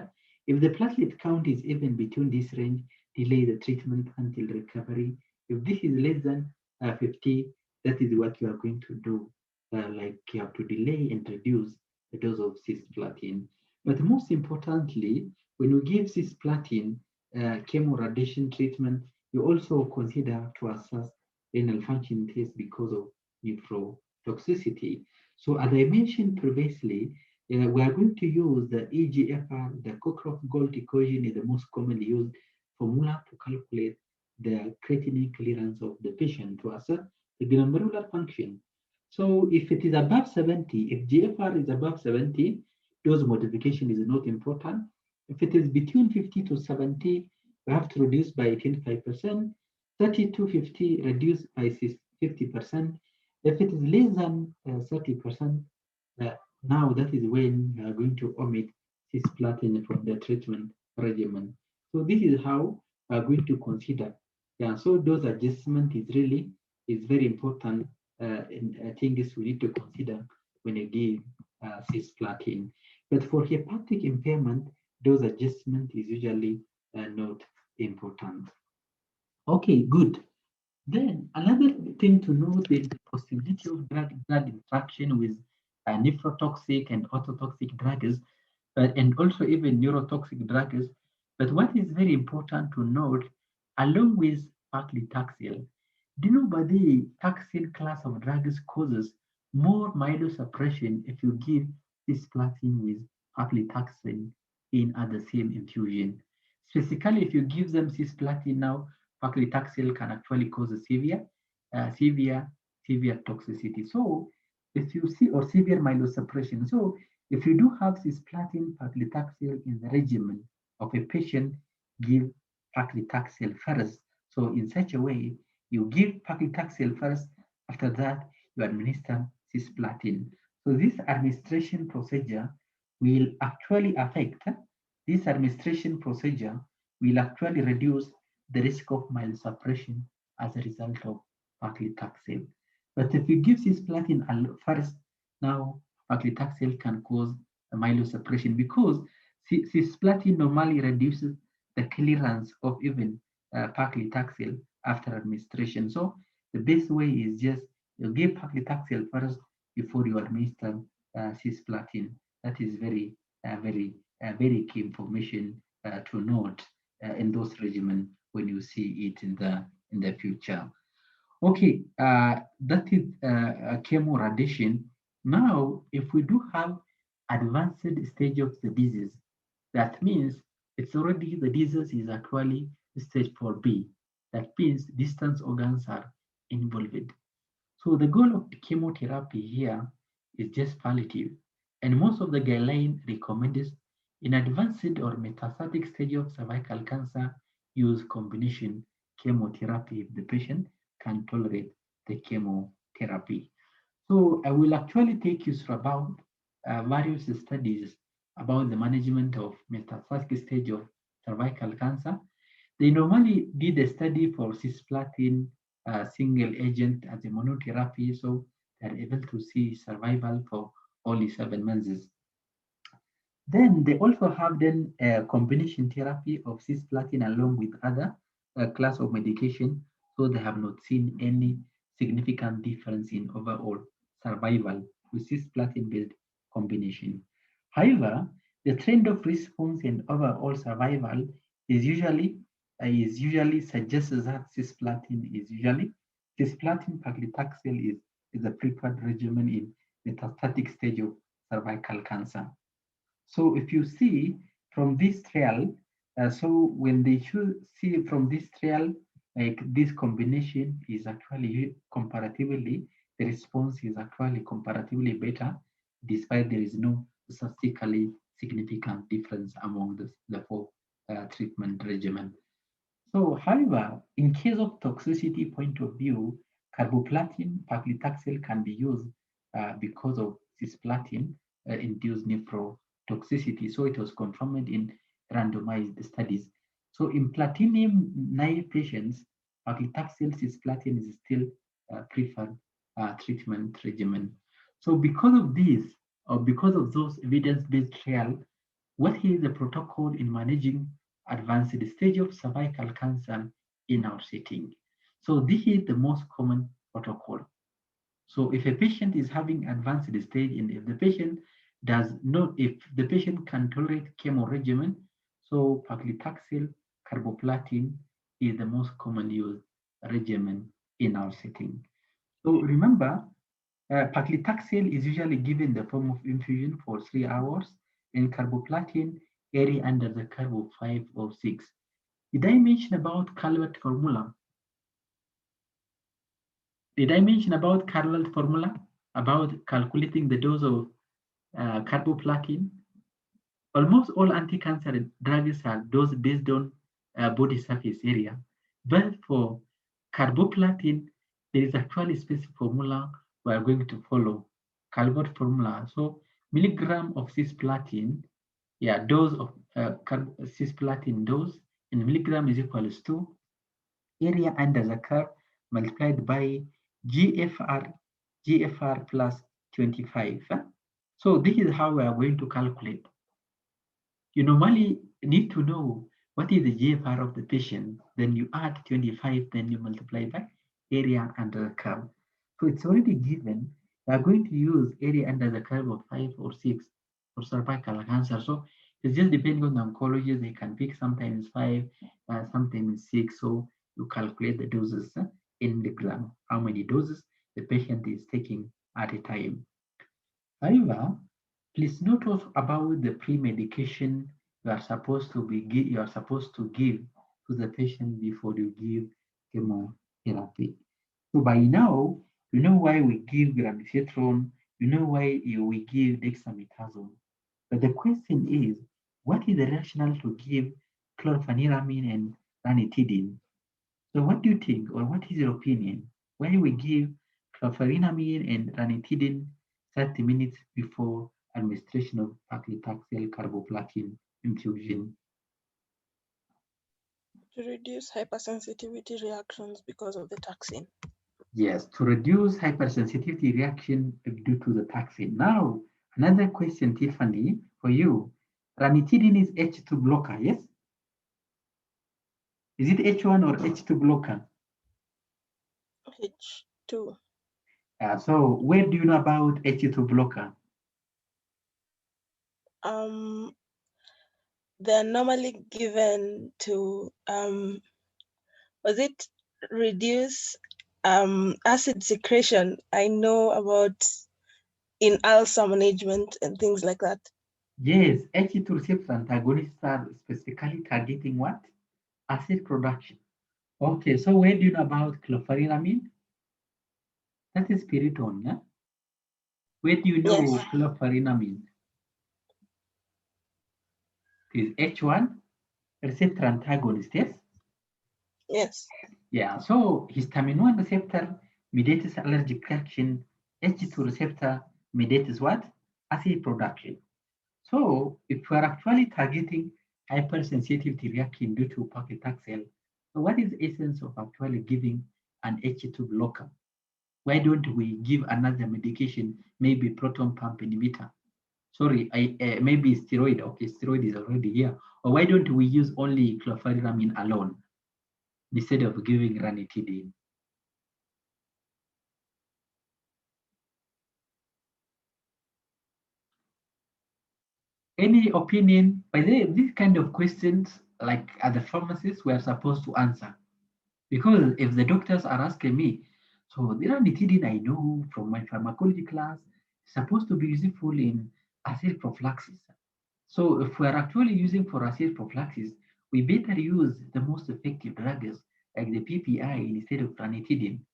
If the platelet count is even between this range, delay the treatment until recovery. If this is less than 50, that is what you are going to do. Like you have to delay and reduce the dose of cisplatin. But most importantly, when you give cisplatin chemoradiation treatment, you also consider to assess renal function test because of nephrotoxicity. So as I mentioned previously, we are going to use the EGFR, the Cockcroft-Gault equation is the most commonly used formula to calculate the creatinine clearance of the patient to assess the glomerular function. So if it is above 70, if GFR is above 70, dose modification is not important. If it is between 50 to 70, we have to reduce by 25%, 30 to 50, reduce by 50%. If it is less than 30%, now that is when we are going to omit cisplatin from the treatment regimen. So this is how we are going to consider. Yeah, so dose adjustment is very important things we need to consider when you give cisplatin. But for hepatic impairment, dose adjustment is usually not important. Okay, good. Then another thing to note is the possibility of drug interaction with nephrotoxic and ototoxic drugs, and also even neurotoxic drugs. But what is very important to note, along with paclitaxel, do you know by the taxane class of drugs causes more myelosuppression if you give cisplatin with paclitaxel in at the same infusion? Specifically, if you give them cisplatin now, paclitaxel can actually cause a severe toxicity. So if you see, or severe myelosuppression. So if you do have cisplatin paclitaxel in the regimen of a patient, give paclitaxel first. So in such a way, you give paclitaxel first, after that you administer cisplatin. So this administration procedure will actually affect, this administration procedure will actually reduce the risk of myelosuppression as a result of paclitaxel. But if you give cisplatin first, now paclitaxel can cause a myelosuppression because cisplatin normally reduces the clearance of even paclitaxel after administration. So the best way is just you give paclitaxel first before you administer cisplatin. That is very key information to note in those regimen when you see it in the future. Okay, that is chemo radiation. Now, if we do have advanced stage of the disease, that means it's already, the disease is actually stage 4B. That means distant organs are involved. So the goal of the chemotherapy here is just palliative. And most of the guideline recommends in advanced or metastatic stage of cervical cancer, use combination chemotherapy if the patient can tolerate the chemotherapy. So I will actually take you through about various studies about the management of metastatic stage of cervical cancer. They normally did a study for cisplatin single agent as a monotherapy, so they're able to see survival for only 7 months. Then they also have then a combination therapy of cisplatin along with other class of medication, so they have not seen any significant difference in overall survival with cisplatin-based combination. However, the trend of response and overall survival is usually suggests that cisplatin paclitaxel is a preferred regimen in metastatic stage of cervical cancer. So if you see from this trial, so when they should see from this trial, like this combination is actually comparatively, the response is actually comparatively better, despite there is no statistically significant difference among the four treatment regimen. So, however, in case of toxicity point of view, carboplatin paclitaxel can be used because of cisplatin-induced nephrotoxicity. So it was confirmed in randomized studies. So in platinum-naive patients, paclitaxel cisplatin is still preferred treatment regimen. So because of this, or because of those evidence-based trial, what is the protocol in managing advanced stage of cervical cancer in our setting? So this is the most common protocol. So if a patient is having advanced stage, and if the patient can tolerate chemo regimen, so paclitaxel carboplatin is the most commonly used regimen in our setting. So remember, paclitaxel is usually given in the form of infusion for 3 hours, and carboplatin area under the curve of 5 or 6. Did I mention about Calvert formula? Did I mention about Calvert formula about calculating the dose of carboplatin? Almost all anti-cancer drugs are dosed based on body surface area, but for carboplatin, there is actually a specific formula we are going to follow. Calvert formula. So milligram of cisplatin, dose of cisplatin dose in milligram is equals to area under the curve multiplied by GFR plus 25. So this is how we are going to calculate. You normally need to know what is the GFR of the patient, then you add 25, then you multiply by area under the curve. So it's already given. We are going to use area under the curve of 5 or 6 for cervical cancer. So it's just depending on the oncology, they can pick sometimes 5, sometimes 6. So you calculate the doses in milligram, how many doses the patient is taking at a time. However, please note about the pre-medication you are supposed to give to the patient before you give chemotherapy. So by now, you know why we give granisetron, you know why we give dexamethasone. But the question is, what is the rationale to give chlorpheniramine and ranitidine? So what do you think, or what is your opinion? Why we give chlorpheniramine and ranitidine 30 minutes before administration of paclitaxel carboplatin infusion? To reduce hypersensitivity reactions because of the taxane. Yes, to reduce hypersensitivity reaction due to the taxane. Now, another question, Tiffany, for you. Ranitidine is H2 blocker, yes? Is it H1 or H2 blocker? H2. So where do you know about H2 blocker? They're normally given to was it reduce acid secretion? I know about in ulcer management and things like that. Yes, H2 receptor antagonists are specifically targeting what? Acid production. Okay, so where do you know about chlorpheniramine? That is spiritone, yeah? Where do you know Yes. chlorpheniramine? It is H1 receptor antagonist, yes? Yes. Yeah, so histamine 1 receptor mediates allergic reaction. H2 receptor mediates what? Acid production. So if we are actually targeting hypersensitivity reaction due to paclitaxel, so what is the essence of actually giving an H2 blocker? Why don't we give another medication, maybe proton pump inhibitor? Sorry, maybe steroid. Okay, steroid is already here. Or why don't we use only chlorpheniramine alone instead of giving ranitidine? Any opinion? By the way, these kind of questions, like at the pharmacists, we are supposed to answer. Because if the doctors are asking me, so the ranitidine I know from my pharmacology class, supposed to be useful in acid prophylaxis. So if we are actually using for acid prophylaxis, we better use the most effective drugs like the PPI instead of ranitidine.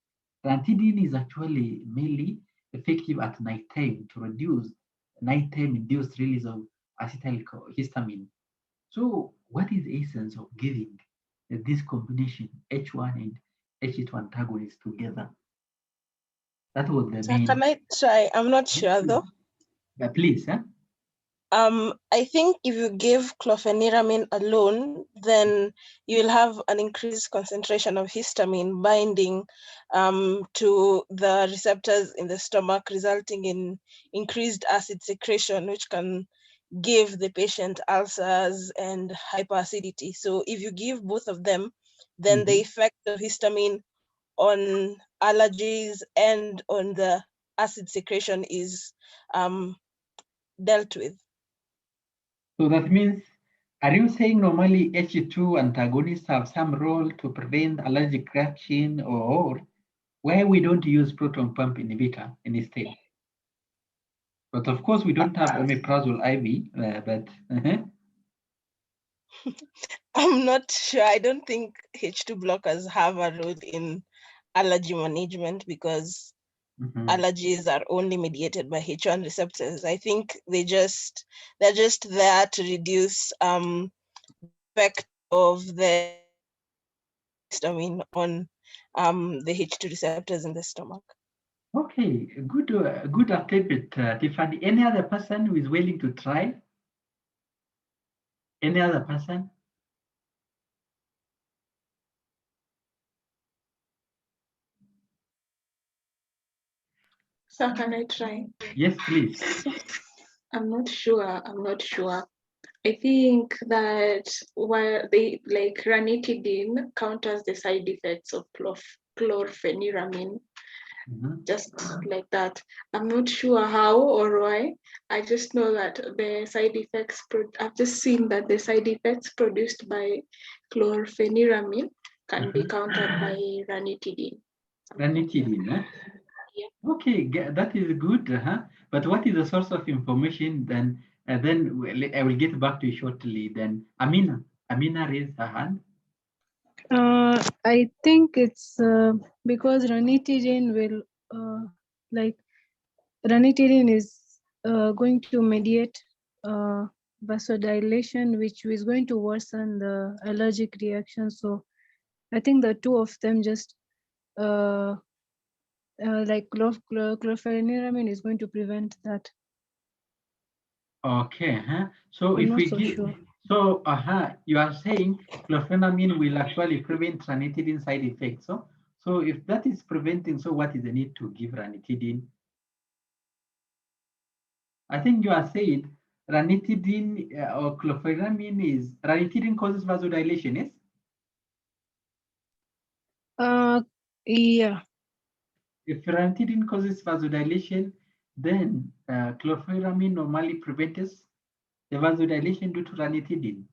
Ranitidine is actually mainly effective at nighttime to reduce nighttime induced release of acetylhistamine. So what is the essence of giving this combination H1 and H2 antagonists together? That was the So main. can I try? I'm not sure though. Please, huh? I think if you give chlorpheniramine alone, then you will have an increased concentration of histamine binding to the receptors in the stomach, resulting in increased acid secretion, which can give the patient ulcers and hyperacidity. So if you give both of them, then the effect of histamine on allergies and on the acid secretion is dealt with. So that means, are you saying normally H2 antagonists have some role to prevent allergic reaction, or why we don't use proton pump inhibitor instead? But of course, we don't have omeprazole IV, but I'm not sure. I don't think H2 blockers have a role in allergy management because allergies are only mediated by H1 receptors. I think they're just there to reduce effect of the histamine on the H2 receptors in the stomach. Okay, good attempt, Tiffany. Any other person who is willing to try? Any other person? So can I try? Yes, please. I'm not sure. I think that while they like ranitidine counters the side effects of chlorpheniramine, just like that. I'm not sure how or why. I just know that the side effects. I've just seen that the side effects produced by chlorpheniramine can be countered by ranitidine. Ranitidine, huh? Yeah. Okay, that is good. But what is the source of information? Then I will get back to you shortly. Then Amina raised her hand. I think it's because ranitidine will ranitidine is going to mediate vasodilation, which is going to worsen the allergic reaction. So I think the two of them just like chlorpheniramine is going to prevent that. Okay, so I'm if not we so give, sure. so you are saying chlorpheniramine will actually prevent ranitidine side effects. So if that is preventing, so what is the need to give ranitidine? I think you are saying ranitidine or chlorpheniramine is ranitidine causes vasodilation, yes? Yeah. If ranitidine causes vasodilation, then chlorpheniramine normally prevents the vasodilation due to ranitidine.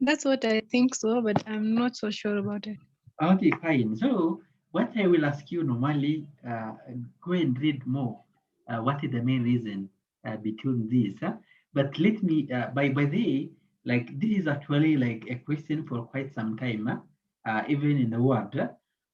That's what I think so, but I'm not so sure about it. Okay, fine. So what I will ask you normally, go and read more. What is the main reason between this? But let me, by the way, like this is actually like a question for quite some time, even in the world.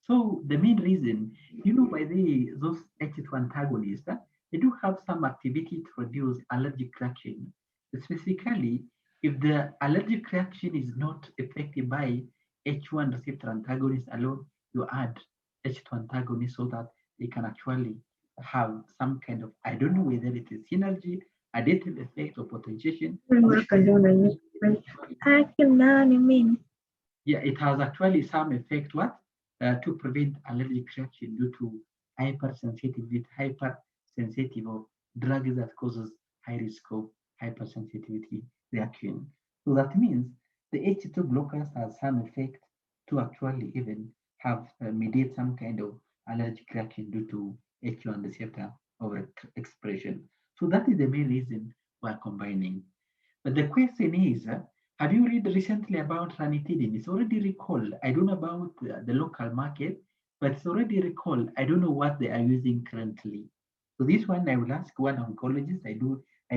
So the main reason, by the way, those H2 antagonists, they do have some activity to reduce allergic reaction. Specifically, if the allergic reaction is not affected by H1 receptor antagonist alone, you add H2 antagonist so that they can actually have some kind of, I don't know whether it is synergy, additive effect, or potentiation. Yeah, it has actually some effect to prevent allergic reaction due to hypersensitive of drugs that causes high risk of hypersensitivity reaction. So that means the H2 blockers has some effect to actually even have mediate some kind of allergic reaction due to H1 receptor overexpression. So that is the main reason we're combining. But the question is, have you read recently about ranitidine? It's already recalled. I don't know about the local market, but it's already recalled. I don't know what they are using currently. So this one, I will ask one oncologist. I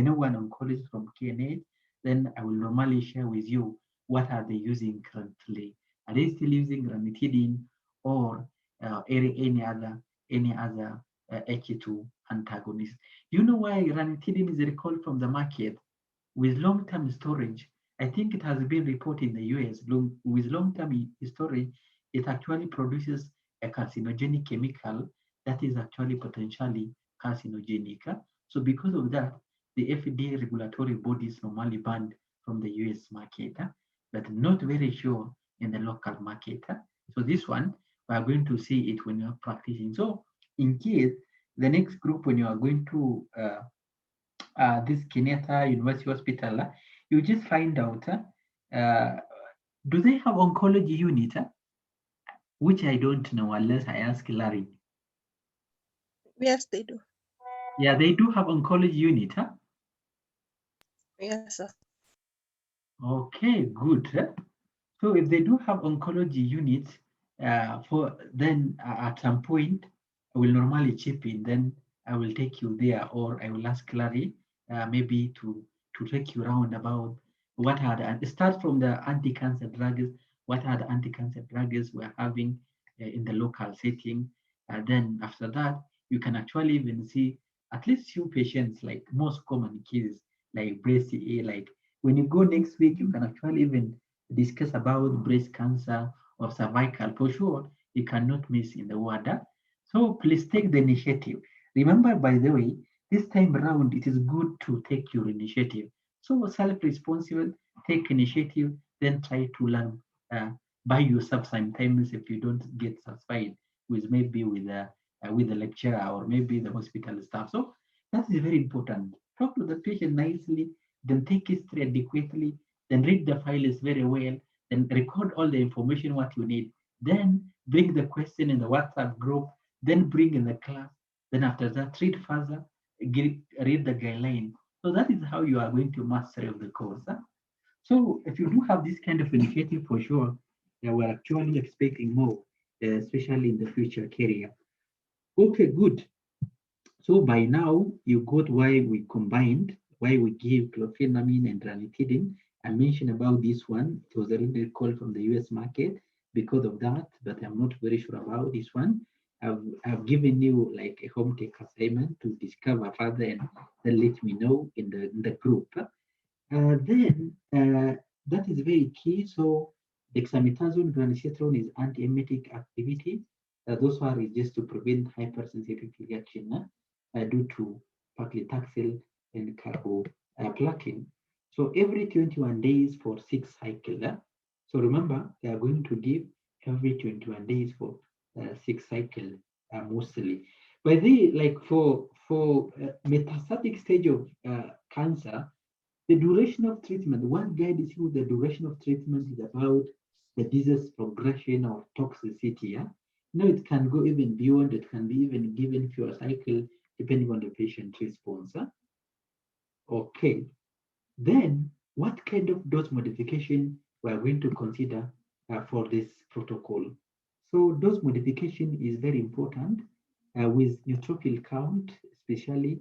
know one oncologist from KNH. Then I will normally share with you what are they using currently. Are they still using ranitidine or any other H2 antagonist? You know why ranitidine is recalled from the market with long-term storage? I think it has been reported in the US. With long-term storage, it actually produces a carcinogenic chemical that is actually potentially carcinogenic. So because of that, the FDA regulatory bodies normally banned from the US market, but not very sure in the local market. So this one, we are going to see it when you are practicing. So in case the next group, when you are going to this Kenyatta University Hospital, you just find out, do they have oncology unit? Which I don't know unless I ask Larry. Yes, they do. Yeah, they do have oncology unit. Yes, sir. Okay, good. So if they do have oncology units, then at some point I will normally chip in. Then I will take you there, or I will ask Larry maybe to take you around about what are the start from the anti-cancer drugs. What are the anti-cancer drugs we're having in the local setting? Then after that, you can actually even see at least few patients, like most common cases like breast CA. Like when you go next week, you can actually even discuss about breast cancer or cervical. For sure, you cannot miss in the word. So please take the initiative. Remember, by the way, this time around, it is good to take your initiative. So self-responsible, take initiative, then try to learn by yourself. Sometimes if you don't get satisfied with maybe with the lecturer or maybe the hospital staff. So that is very important. Talk to the patient nicely, then take history adequately, then read the files very well, then record all the information what you need, then bring the question in the WhatsApp group, then bring in the class, then after that read further, read the guideline. So that is how you are going to master of the course. So if you do have this kind of initiative, for sure, we're actually expecting more, especially in the future career. Okay, good. So by now you got why we combined, why we give chlorpheniramine and ranitidine. I mentioned about this one. It was already recalled from the US market because of that, but I'm not very sure about this one. I've given you like a home take assignment to discover further and then let me know in the group. Then that is very key. So dexamethasone granisetron is anti-emetic activity. Those are just to prevent hypersensitivity reaction due to paclitaxel and carboplatin. So every 21 days for 6 cycles. So remember, they are going to give every 21 days for 6 cycles mostly. But they like for metastatic stage of cancer, the duration of treatment, what guides you the duration of treatment is about the disease progression or toxicity. Yeah? Now it can go even beyond, it can be even given fewer cycle depending on the patient response. Okay, then what kind of dose modification we are going to consider for this protocol? So dose modification is very important with neutrophil count, especially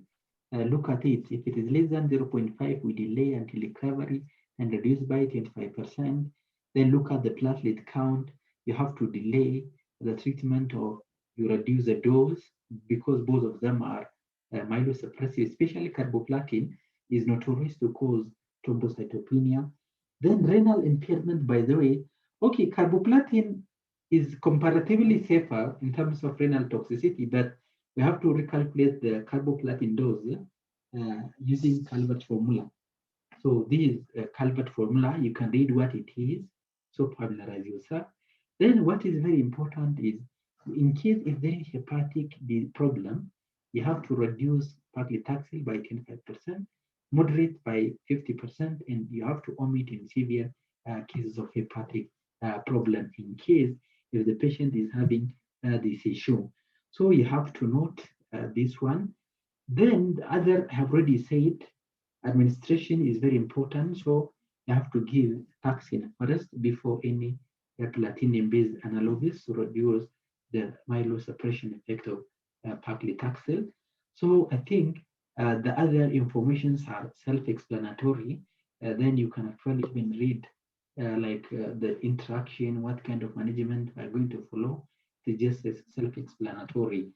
look at it. If it is less than 0.5, we delay until recovery and reduce by 25%. Then look at the platelet count. You have to delay the treatment or you reduce the dose because both of them are myelosuppressive, especially carboplatin is notorious to cause thrombocytopenia. Then renal impairment, by the way, okay, carboplatin is comparatively safer in terms of renal toxicity, but we have to recalculate the carboplatin dose using Calvert formula. So this is Calvert formula. You can read what it is. So familiarize yourself. Then what is very important is in case if there is hepatic problem, you have to reduce paclitaxel by 25%, moderate by 50%, and you have to omit in severe cases of hepatic problem in case if the patient is having this issue. So you have to note this one. Then the other have already said administration is very important. So you have to give taxane first before any platinum-based analogs to reduce the myelosuppression effect of paclitaxel. So I think the other informations are self-explanatory. Then you can actually even read the interaction, what kind of management we are going to follow. It's just self-explanatory.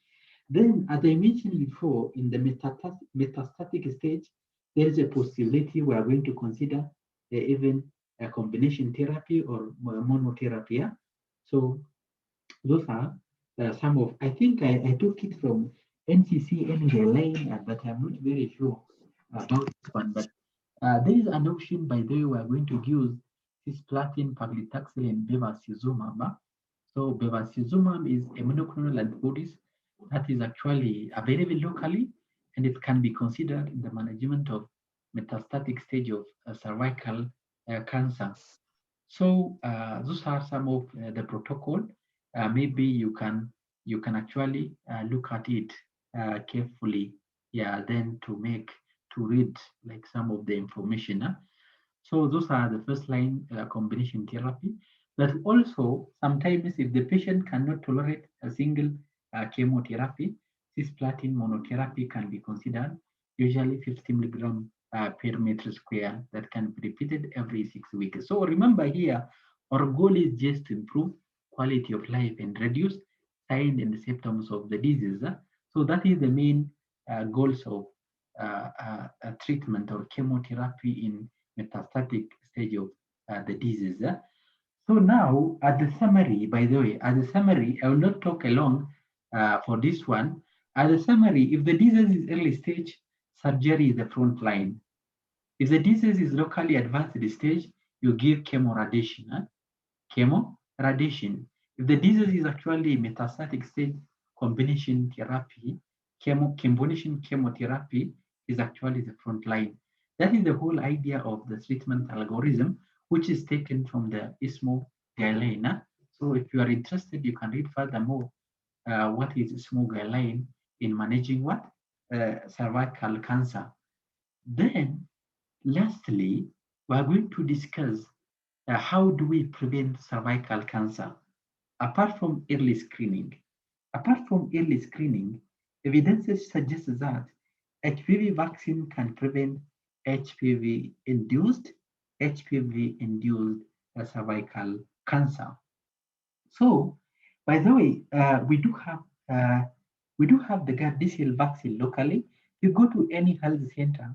Then, as I mentioned before, in the metastatic stage, there is a possibility we are going to consider even a combination therapy or monotherapy. Yeah? So those are some of, I think I took it from NCCN guideline, but I'm not very sure about this one. But there is an option, by the way, we are going to use cisplatin, paclitaxel, and bevacizumab. So bevacizumab is a monoclonal antibodies that is actually available locally, and it can be considered in the management of metastatic stage of cervical cancer. So those are some of the protocol. Maybe you can actually look at it carefully. Yeah, then to read like some of the information. So those are the first line combination therapy. But also sometimes if the patient cannot tolerate a single chemotherapy, cisplatin monotherapy can be considered, usually 50 milligram per meter square, that can be repeated every 6 weeks. So remember here, our goal is just to improve quality of life and reduce signs and symptoms of the disease. So that is the main goals of treatment or chemotherapy in metastatic stage of the disease. So now, at the summary, by the way, at the summary, I will not talk along for this one. At the summary, if the disease is early stage, surgery is the front line. If the disease is locally advanced stage, you give chemo radiation. Chemo radiation. If the disease is actually metastatic stage, combination therapy, combination chemotherapy is actually the front line. That is the whole idea of the treatment algorithm, which is taken from the ISMO guideline. So if you are interested, you can read furthermore what is ISMO guideline in managing what? Cervical cancer. Then, lastly, we are going to discuss how do we prevent cervical cancer apart from early screening. Apart from early screening, evidence suggests that HPV vaccine can prevent HPV-induced cervical cancer. So, by the way, we do have the Gardasil vaccine locally. You go to any health center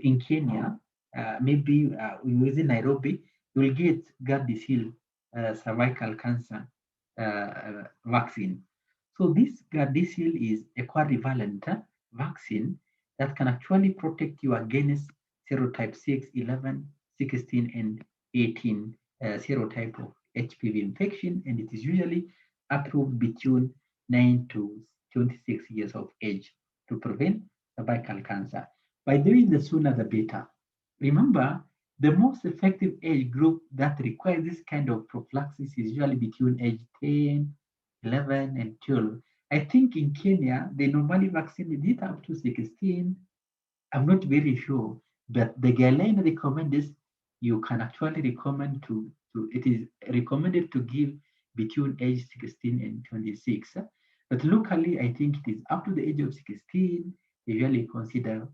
in Kenya, maybe within Nairobi, you will get Gardasil cervical cancer vaccine. So this Gardasil is a quadrivalent vaccine that can actually protect you against serotype 6, 11, 16, and 18 serotype of HPV infection, and it is usually approved between 9 to 26 years of age to prevent cervical cancer. By doing the sooner the better. Remember, the most effective age group that requires this kind of prophylaxis is usually between age 10, 11, and 12. I think in Kenya, they normally vaccinate it up to 16. I'm not very sure, but the guideline recommends you can actually recommend it is recommended to give between age 16 and 26. But locally, I think it is up to the age of 16, they usually consider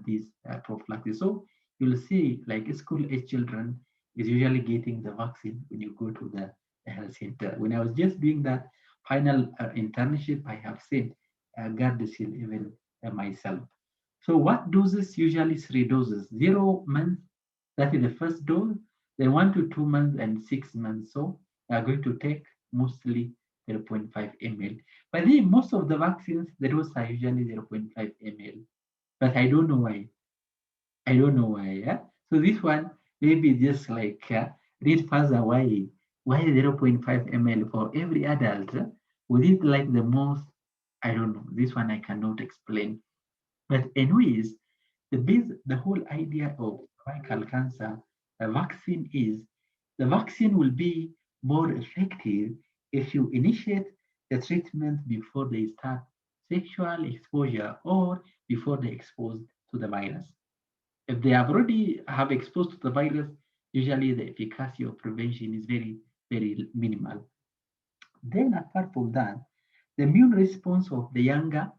this prophylaxis. So you'll see like school age children is usually getting the vaccine when you go to the health center. When I was just doing that final internship, I have seen Gardasil even myself. So what doses? Usually 3 doses. 0 months, that is the first dose, then 1 to 2 months and 6 months. So we are going to take mostly 0.5 ml. But then most of the vaccines, the doses are usually 0.5 ml. But I don't know why. I don't know why. Yeah? So this one, maybe just like read further why 0.5 ml for every adult. Would it like the most? I don't know. This one I cannot explain. But anyways, the whole idea of cervical cancer vaccine is the vaccine will be more effective if you initiate the treatment before they start sexual exposure or before they exposed to the virus. If they have already exposed to the virus, usually the efficacy of prevention is very, very minimal. Then apart from that, the immune response of the younger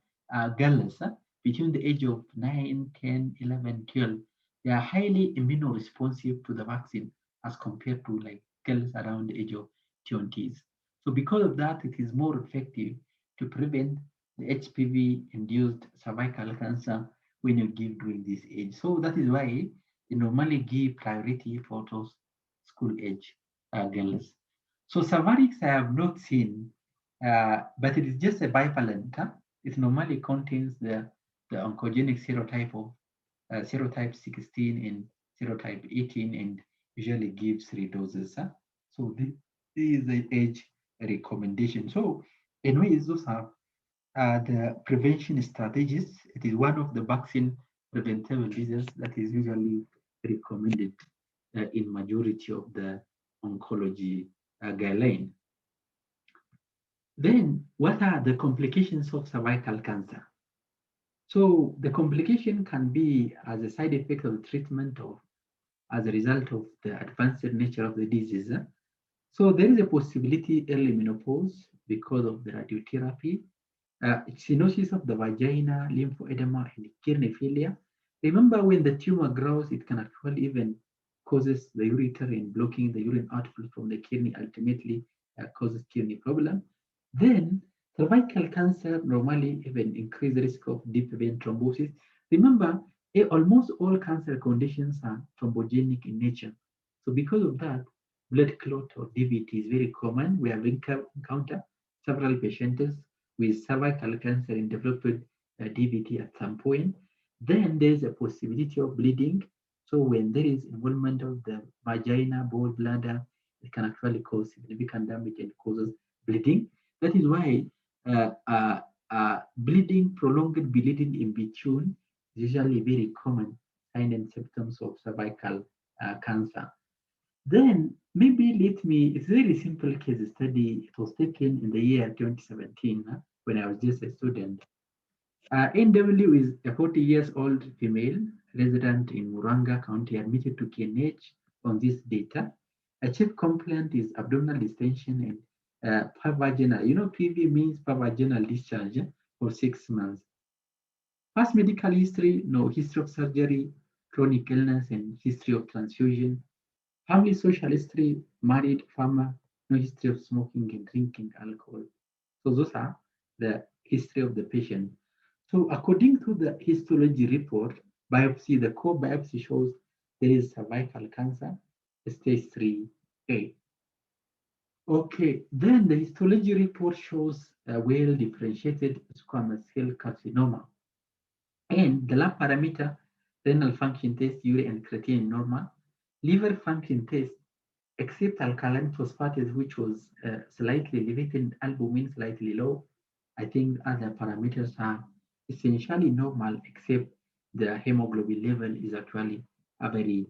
girls between the age of 9, 10, 11, 12, they are highly immunoresponsive to the vaccine as compared to like girls around the age of 20s. So because of that, it is more effective to prevent the HPV-induced cervical cancer when you give during this age. So that is why they normally give priority for those school age girls. So cervix I have not seen, but it is just a bivalent. It normally contains the oncogenic serotype of serotype 16 and serotype 18 and usually gives 3 doses. So this is the age recommendation. So anyways, those are the prevention strategies. It is one of the vaccine preventable diseases that is usually recommended in majority of the oncology guideline. Then what are the complications of cervical cancer? So the complication can be as a side effect of the treatment or as a result of the advanced nature of the disease. So there is a possibility early menopause because of the radiotherapy, cyanosis of the vagina, lymphoedema, and kidney failure. Remember, when the tumor grows, it can actually even causes the ureter and blocking the urine outflow from the kidney, ultimately causes kidney problem. Then cervical cancer normally even increase the risk of deep vein thrombosis. Remember, almost all cancer conditions are thrombogenic in nature. So because of that, blood clot or DVT is very common. We have encountered several patients with cervical cancer and developed DVT at some point. Then there's a possibility of bleeding. So when there is involvement of the vagina, ball, bladder, it can actually cause significant damage and causes bleeding. That is why bleeding, prolonged bleeding in between is usually very common sign and symptoms of cervical cancer. Then maybe it's a very simple case study. It was taken in the year 2017 when I was just a student. NW is a 40 years old female resident in Muranga County admitted to KNH on this data. A chief complaint is abdominal distension and pervaginal. You know, PV means pervaginal discharge for 6 months. Past medical history, no history of surgery, chronic illness, and history of transfusion. Family social history, married, farmer, no history of smoking and drinking alcohol. So those are the history of the patient. So according to the histology report, biopsy, the core biopsy shows there is cervical cancer, stage 3A. Okay, then the histology report shows a well-differentiated squamous cell carcinoma. And the lab parameter, renal function test, urea and creatinine normal, liver function test, except alkaline phosphatase, which was slightly elevated, albumin slightly low. I think other parameters are essentially normal, except the hemoglobin level is actually a very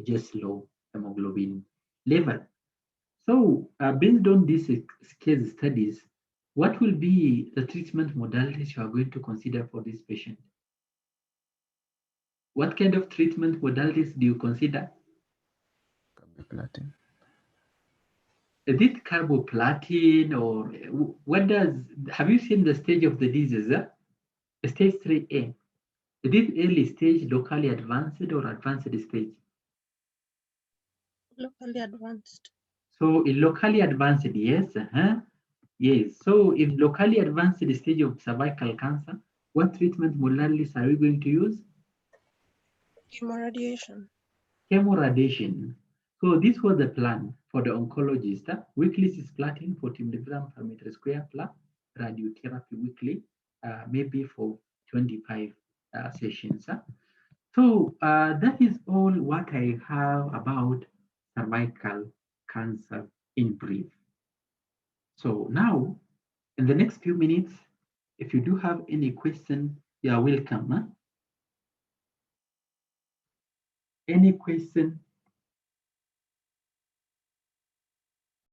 just low hemoglobin level. So based on these case studies, what will be the treatment modalities you are going to consider for this patient? What kind of treatment modalities do you consider? Carboplatin. Is it carboplatin or what have you seen the stage of the disease? Stage 3A. Is it early stage, locally advanced or advanced stage? Locally advanced. So in locally advanced, yes. Yes. So in locally advanced stage of cervical cancer, what treatment modalities are we going to use? Chemoradiation. Chemoradiation. So this was the plan for the oncologist. Weekly cisplatin 40 mg per meter square plus radiotherapy weekly, maybe for 25 sessions. So that is all what I have about cervical cancer in brief. So now, in the next few minutes, if you do have any question, you are welcome. Any question